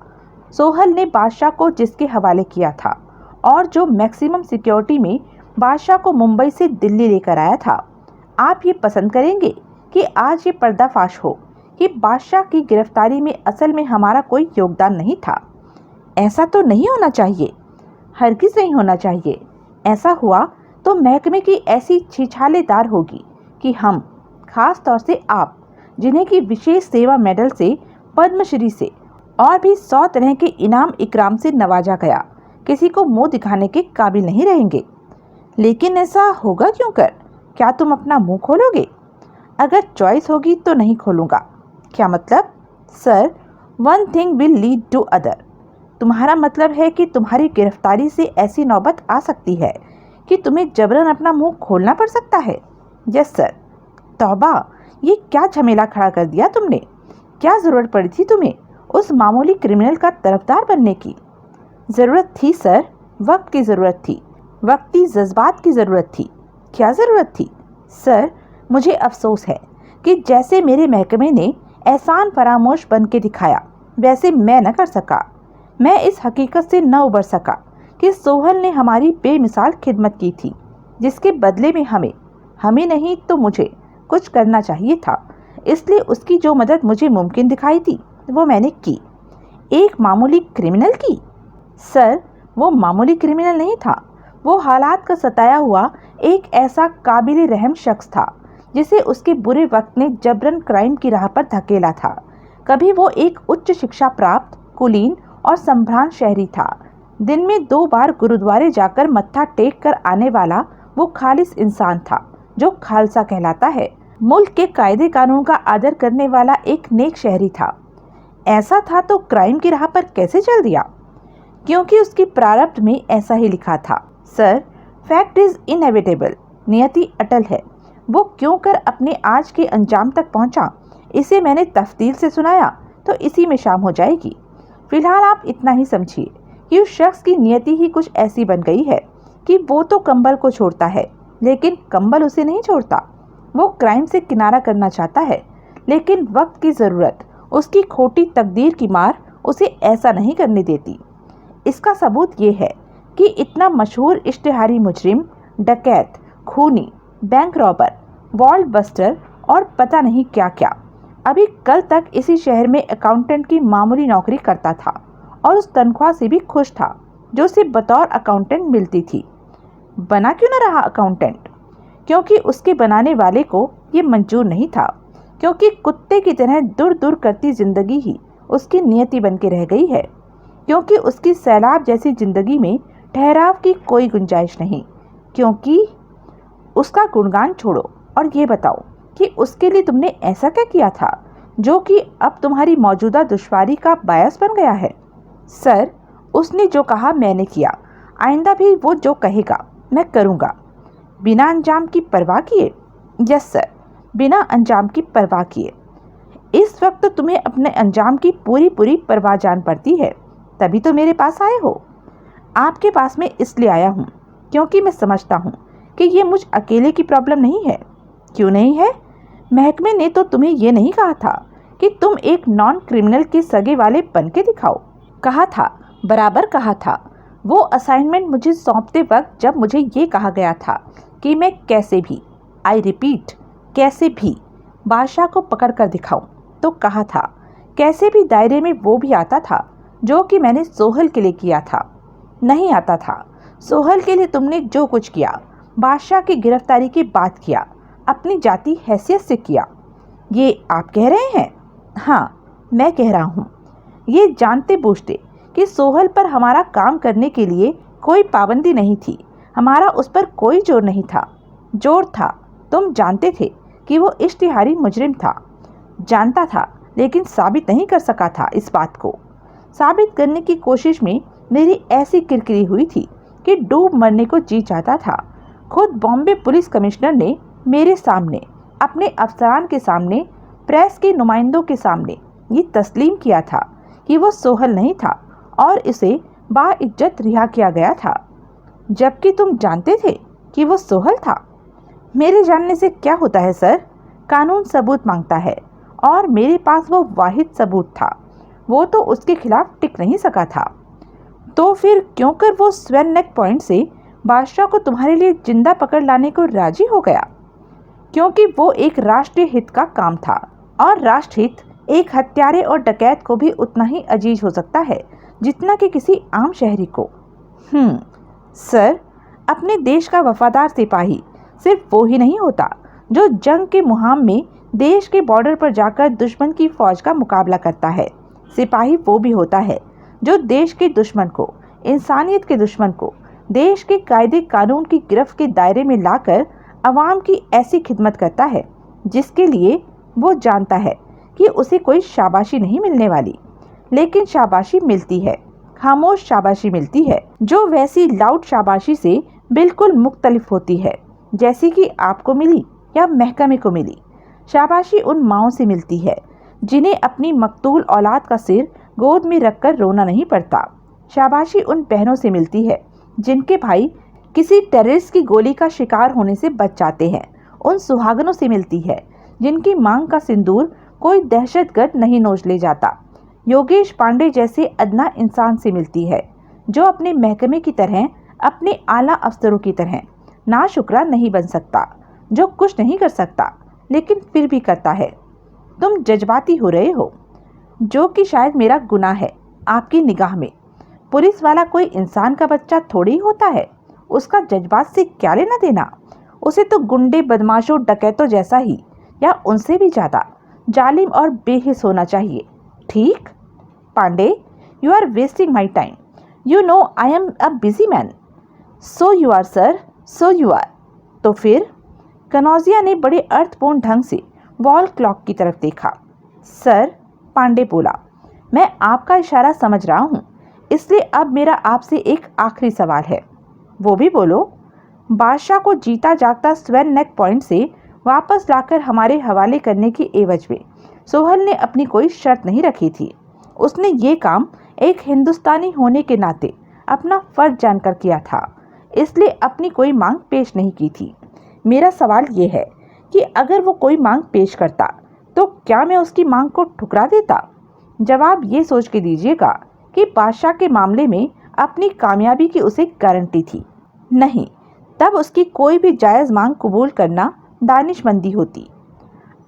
सोहल ने बादशाह को जिसके हवाले किया था और जो मैक्सिमम सिक्योरिटी में बादशाह को मुंबई से दिल्ली लेकर आया था। आप ये पसंद करेंगे कि आज ये पर्दाफाश हो कि बादशाह की गिरफ्तारी में असल में हमारा कोई योगदान नहीं था? ऐसा तो नहीं होना चाहिए, हरगिज़ नहीं होना चाहिए। ऐसा हुआ तो महकमे की ऐसी छिछालेदार होगी कि हम, खास तौर से आप, जिन्हें की विशेष सेवा मेडल से, पद्मश्री से और भी 100 तरह के इनाम इकराम से नवाजा गया, किसी को मुंह दिखाने के काबिल नहीं रहेंगे। लेकिन ऐसा होगा क्यों कर? क्या तुम अपना मुंह खोलोगे? अगर चॉइस होगी तो नहीं खोलूँगा। क्या मतलब? Sir, one thing will lead to other. तुम्हारा मतलब है कि तुम्हारी गिरफ्तारी से ऐसी नौबत आ सकती है कि तुम्हें जबरन अपना मुंह खोलना पड़ सकता है? Yes sir. तौबा, ये क्या झमेला खड़ा कर दिया तुमने? क्या ज़रूरत पड़ी थी तुम्हें उस मामूली क्रिमिनल का तरफदार बनने की? ज़रूरत थी सर, वक्त की ज़रूरत थी, वक्ती जज्बात की ज़रूरत थी। क्या ज़रूरत थी? सर, मुझे अफसोस है कि जैसे मेरे महकमे ने एहसान फरामोश बन के दिखाया, वैसे मैं न कर सका। मैं इस हकीकत से न उबर सका कि सोहल ने हमारी बेमिसाल खिदमत की थी, जिसके बदले में हमें नहीं तो मुझे कुछ करना चाहिए था। इसलिए उसकी जो मदद मुझे मुमकिन दिखाई थी वो मैंने की। एक मामूली क्रिमिनल की? सर, वो मामूली क्रिमिनल नहीं था, वो हालात का सताया हुआ एक ऐसा काबिल रहम शख्स था जिसे उसके बुरे वक्त ने जबरन क्राइम की राह पर धकेला था। कभी वो एक उच्च शिक्षा प्राप्त, कुलीन और संभ्रांत शहरी था। दिन में 2 बार गुरुद्वारे जाकर मत्था टेक कर आने वाला वो खालिस इंसान था जो खालसा कहलाता है। मुल्क के कायदे कानून का आदर करने वाला एक नेक शहरी था। ऐसा था तो क्राइम की राह पर कैसे चल दिया? क्योंकि उसकी प्रारब्ध में ऐसा ही लिखा था। सर, फैक्ट इज इनएविटेबल, नियति अटल है। वो क्यों कर अपने आज के अंजाम तक पहुंचा, इसे मैंने तफसील से सुनाया तो इसी में शाम हो जाएगी। फिलहाल आप इतना ही समझिए कि उस शख्स की नियति ही कुछ ऐसी बन गई है कि वो तो कंबल को छोड़ता है, लेकिन कंबल उसे नहीं छोड़ता। वो क्राइम से किनारा करना चाहता है, लेकिन वक्त की ज़रूरत, उसकी खोटी तकदीर की मार उसे ऐसा नहीं करने देती। इसका सबूत ये है कि इतना मशहूर इश्तिहारी मुजरिम, डकैत, खूनी, बैंक रॉबर, वॉल्ट बस्टर और पता नहीं क्या क्या अभी कल तक इसी शहर में अकाउंटेंट की मामूली नौकरी करता था और उस तनख्वाह से भी खुश था जो उसे बतौर अकाउंटेंट मिलती थी। बना क्यों न रहा अकाउंटेंट? क्योंकि उसके बनाने वाले को ये मंजूर नहीं था, क्योंकि कुत्ते की तरह दूर दूर करती जिंदगी ही उसकी नियति बन के रह गई है, क्योंकि उसकी सैलाब जैसी जिंदगी में ठहराव की कोई गुंजाइश नहीं, क्योंकि उसका गुणगान छोड़ो और ये बताओ कि उसके लिए तुमने ऐसा क्या किया था जो कि अब तुम्हारी मौजूदा दुश्वारी का बायस बन गया है? सर, उसने जो कहा मैंने किया, आइंदा भी वो जो कहेगा मैं करूँगा, बिना अंजाम की परवाह किए। यस सर, बिना अंजाम की परवाह किए। इस वक्त तो तुम्हें अपने अंजाम की पूरी पूरी परवाह जान पड़ती है, तभी तो मेरे पास आए हो। आपके पास में इसलिए आया हूँ क्योंकि मैं समझता हूँ कि ये मुझ अकेले की प्रॉब्लम नहीं है। क्यों नहीं है? महकमे ने तो तुम्हें ये नहीं कहा था कि तुम एक नॉन क्रिमिनल के सगे वाले बन के दिखाओ? कहा था, बराबर कहा था। वो असाइनमेंट मुझे सौंपते वक्त जब मुझे ये कहा गया था कि मैं कैसे भी, आई रिपीट, कैसे भी बादशाह को पकड़ कर दिखाऊं, तो कहा था कैसे भी दायरे में वो भी आता था जो कि मैंने सोहल के लिए किया था। नहीं आता था। सोहल के लिए तुमने जो कुछ किया, बादशाह की गिरफ्तारी के बाद किया, अपनी जाति हैसियत से किया। ये आप कह रहे हैं? हाँ, मैं कह रहा हूँ। ये जानते बूझते कि सोहल पर हमारा काम करने के लिए कोई पाबंदी नहीं थी, हमारा उस पर कोई जोर नहीं था। जोर था, तुम जानते थे कि वो इश्तिहारी मुजरिम था। जानता था, लेकिन साबित नहीं कर सका था। इस बात को साबित करने की कोशिश में मेरी ऐसी किरकिरी हुई थी कि डूब मरने को जी चाहता था। खुद बॉम्बे पुलिस कमिश्नर ने मेरे सामने, अपने अफसरान के सामने, प्रेस के नुमाइंदों के सामने ये तस्लीम किया था कि वो सोहल नहीं था और इसे बाइज्जत रिहा किया गया था, जबकि तुम जानते थे कि वो सोहल था। मेरे जानने से क्या होता है सर? कानून सबूत मांगता है और मेरे पास वो वाहिद सबूत था। वो तो उसके खिलाफ टिक नहीं सका था। तो फिर क्यों कर वो स्वेन नेक पॉइंट से बादशाह को तुम्हारे लिए जिंदा पकड़ लाने को राजी हो गया? क्योंकि वो एक राष्ट्रीय हित का काम था और राष्ट्रहित एक हत्यारे और डकैत को भी उतना ही अजीज हो सकता है जितना कि किसी आम शहरी को। सर, अपने देश का वफादार सिपाही सिर्फ वो ही नहीं होता जो जंग के मुहाम में देश के बॉर्डर पर जाकर दुश्मन की फौज का मुकाबला करता है। सिपाही वो भी होता है जो देश के दुश्मन को, इंसानियत के दुश्मन को देश के कायदे कानून की गिरफ्त के दायरे में लाकर अवाम की ऐसी खिदमत करता है जिसके लिए वो जानता है कि उसे कोई शाबाशी नहीं मिलने वाली, लेकिन शाबाशी मिलती है, खामोश शाबाशी मिलती है, जो वैसी लाउड शाबाशी से बिल्कुल मुख्तलिफ होती है जैसी कि आपको मिली या महकमे को मिली। शाबाशी उन माओं से मिलती है जिन्हें अपनी मकतूल औलाद का सिर गोद में रखकर रोना नहीं पड़ता। शाबाशी उन बहनों से मिलती है जिनके भाई किसी टेररिस्ट की गोली का शिकार होने से बच जाते हैं। उन सुहागनों से मिलती है जिनकी मांग का सिंदूर कोई दहशतगर्द नहीं नोच ले जाता। योगेश पांडे जैसे अदना इंसान से मिलती है जो अपने महकमे की तरह, अपने आला अफसरों की तरह नाशुक्रा नहीं बन सकता, जो कुछ नहीं कर सकता लेकिन फिर भी करता है। तुम जज्बाती हो रहे हो, जो कि शायद मेरा गुनाह है आपकी निगाह में। पुलिस वाला कोई इंसान का बच्चा थोड़ी होता है, उसका जज्बात से क्या लेना देना? उसे तो गुंडे, बदमाशों, डकैतों जैसा ही या उनसे भी ज़्यादा जालिम और बेहिस होना चाहिए। ठीक? Pandey, you are wasting my time. You know I am a busy man. So you are sir, so you are. तो फिर? कनौजिया ने बड़े अर्थपूर्ण ढंग से वॉल क्लॉक की तरफ देखा। सर, पांडे बोला, मैं आपका इशारा समझ रहा हूँ, इसलिए अब मेरा आपसे एक आखिरी सवाल है। वो भी बोलो। बादशाह को जीता जागता स्वेन नेक पॉइंट से वापस लाकर हमारे हवाले करने की एवज में सोहल ने अपनी कोई शर्त नहीं रखी थी। उसने ये काम एक हिंदुस्तानी होने के नाते अपना फर्ज जानकर किया था, इसलिए अपनी कोई मांग पेश नहीं की थी। मेरा सवाल ये है कि अगर वो कोई मांग पेश करता तो क्या मैं उसकी मांग को ठुकरा देता? जवाब ये सोच के दीजिएगा कि बादशाह के मामले में अपनी कामयाबी की उसे गारंटी थी। नहीं, तब उसकी कोई भी जायज़ मांग कबूल करना दानिशमंदी होती।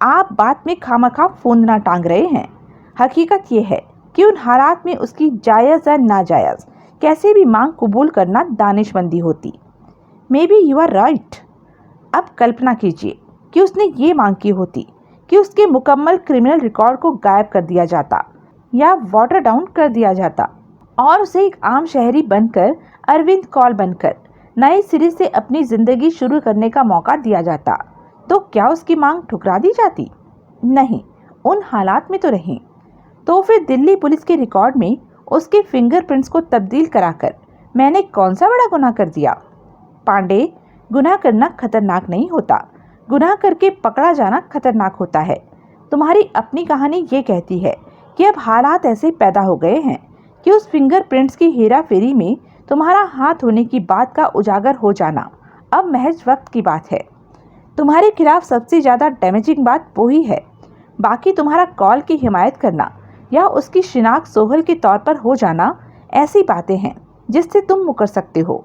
आप बात में खामखा फूंदना टांग रहे हैं। हकीकत यह है कि उन हालात में उसकी जायज़ या नाजायज़ कैसे भी मांग कबूल करना दानिशमंदी होती। Maybe you are right. अब कल्पना कीजिए कि उसने ये मांग की होती कि उसके मुकम्मल क्रिमिनल रिकॉर्ड को गायब कर दिया जाता या वाटर डाउन कर दिया जाता और उसे एक आम शहरी बनकर, अरविंद कौल बनकर नए सिरे से अपनी जिंदगी शुरू करने का मौका दिया जाता, तो क्या उसकी मांग ठुकरा दी जाती? नहीं, उन हालात में तो नहीं। तो फिर दिल्ली पुलिस के रिकॉर्ड में उसके फिंगरप्रिंट्स को तब्दील कराकर मैंने कौन सा बड़ा गुनाह कर दिया? पांडे, गुनाह करना खतरनाक नहीं होता, गुनाह करके पकड़ा जाना खतरनाक होता है। तुम्हारी अपनी कहानी ये कहती है कि अब हालात ऐसे पैदा हो गए हैं कि उस फिंगरप्रिंट्स की हेरा फेरी में तुम्हारा हाथ होने की बात का उजागर हो जाना अब महज वक्त की बात है। तुम्हारे खिलाफ सबसे ज़्यादा डैमेजिंग बात वो ही है। बाकी तुम्हारा कॉल की हिमायत करना या उसकी शिनाख्त सोहल के तौर पर हो जाना ऐसी बातें हैं जिससे तुम मुकर सकते हो।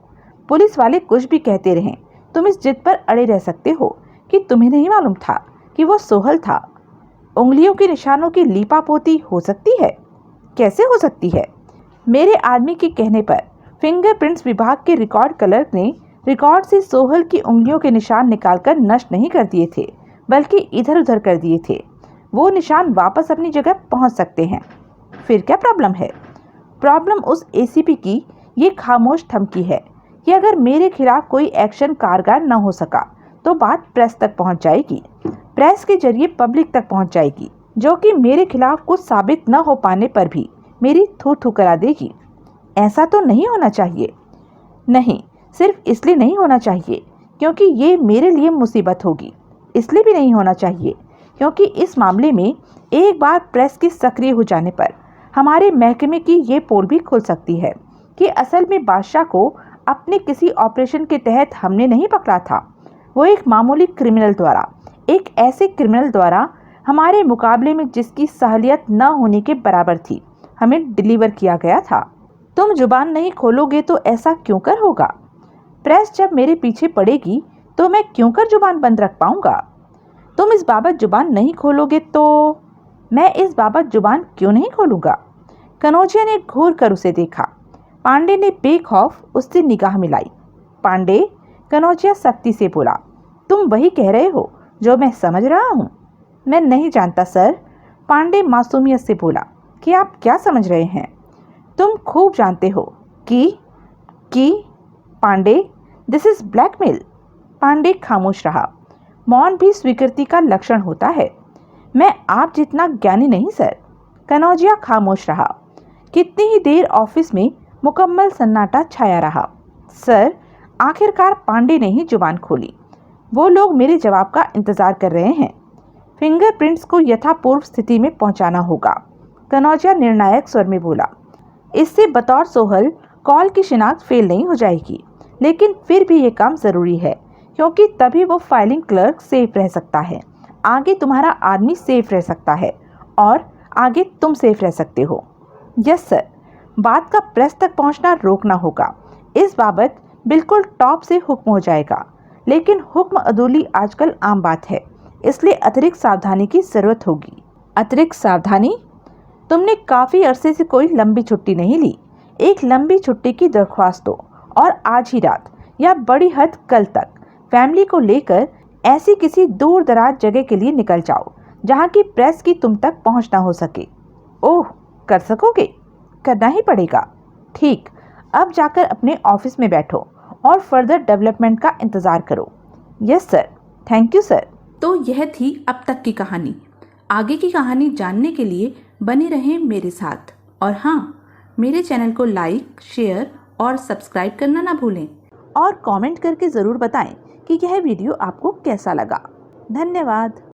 पुलिस वाले कुछ भी कहते रहें, तुम इस जिद पर अड़े रह सकते हो कि तुम्हें नहीं मालूम था कि वो सोहल था। उंगलियों के निशानों की लीपापोती हो सकती है? कैसे हो सकती है? मेरे आदमी के कहने पर फिंगरप्रिंट्स विभाग के रिकॉर्ड क्लर्क ने रिकॉर्ड से सोहल की उंगलियों के निशान निकालकर नष्ट नहीं कर दिए थे, बल्कि इधर उधर कर दिए थे। वो निशान वापस अपनी जगह पहुंच सकते हैं। फिर क्या प्रॉब्लम है? प्रॉब्लम उस एसीपी की ये खामोश धमकी है कि अगर मेरे खिलाफ कोई एक्शन कारगर न हो सका तो बात प्रेस तक पहुंच जाएगी, प्रेस के जरिए पब्लिक तक पहुंच जाएगी, जो कि मेरे खिलाफ कुछ साबित न हो पाने पर भी मेरी थू थू करा देगी। ऐसा तो नहीं होना चाहिए। नहीं, सिर्फ इसलिए नहीं होना चाहिए क्योंकि ये मेरे लिए मुसीबत होगी, इसलिए भी नहीं होना चाहिए क्योंकि इस मामले में एक बार प्रेस के सक्रिय हो जाने पर हमारे महकमे की ये पोल भी खुल सकती है कि असल में बादशाह को अपने किसी ऑपरेशन के तहत हमने नहीं पकड़ा था। वो एक मामूली क्रिमिनल द्वारा, एक ऐसे क्रिमिनल द्वारा हमारे मुकाबले में जिसकी सहलियत न होने के बराबर थी, हमें डिलीवर किया गया था। तुम जुबान नहीं खोलोगे तो ऐसा क्यों कर होगा? प्रेस जब मेरे पीछे पड़ेगी तो मैं क्यों कर जुबान बंद रख पाऊंगा? तुम इस बाबत जुबान नहीं खोलोगे तो मैं इस बाबत जुबान क्यों नहीं खोलूंगा? कनौजिया ने घूर कर उसे देखा। पांडे ने बेखौफ उससे निगाह मिलाई। पांडे, कनौजिया सख्ती से बोला, तुम वही कह रहे हो जो मैं समझ रहा हूँ? मैं नहीं जानता सर। पांडे मासूमियत से बोला कि आप क्या समझ रहे हैं? तुम खूब जानते हो कि Pandey, this is blackmail. Pandey खामोश रहा। मौन भी स्वीकृति का लक्षण होता है। मैं आप जितना ज्ञानी नहीं सर। कनौजिया खामोश रहा। कितनी ही देर ऑफिस में मुकम्मल सन्नाटा छाया रहा। सर, आखिरकार पांडे ने ही जुबान खोली। वो लोग मेरे जवाब का इंतजार कर रहे हैं। फिंगरप्रिंट्स को यथापूर्व स्थिति में पहुंचाना होगा। कनौजिया निर्णायक स्वर में बोला। इससे बतौर सोहल कॉल की शिनाख्त फेल नहीं हो जाएगी, लेकिन फिर भी ये काम ज़रूरी है क्योंकि तभी वो फाइलिंग क्लर्क सेफ रह सकता है, आगे तुम्हारा आदमी सेफ रह सकता है और आगे तुम सेफ रह सकते हो। Yes sir. बात का प्रेस तक पहुंचना रोकना होगा। इस बाबत बिल्कुल टॉप से हुक्म हो जाएगा, लेकिन हुक्म अदूली आजकल आम बात है, इसलिए अतिरिक्त सावधानी की ज़रूरत होगी। अतिरिक्त सावधानी? तुमने काफ़ी अरसे से कोई लंबी छुट्टी नहीं ली। एक लंबी छुट्टी की दरख्वास्त दो और आज ही रात या बड़ी हद कल तक फैमिली को लेकर ऐसी किसी दूर दराज जगह के लिए निकल जाओ जहाँ की प्रेस की तुम तक पहुँच ना हो सके। ओह, कर सकोगे? करना ही पड़ेगा। ठीक, अब जाकर अपने ऑफिस में बैठो और फर्दर डेवलपमेंट का इंतज़ार करो। Yes sir. Thank you sir. तो यह थी अब तक की कहानी। आगे की कहानी जानने के लिए बने रहें मेरे साथ। और हाँ, मेरे चैनल को लाइक, शेयर और सब्सक्राइब करना ना भूलें। और कमेंट करके ज़रूर बताएं कि यह वीडियो आपको कैसा लगा। धन्यवाद।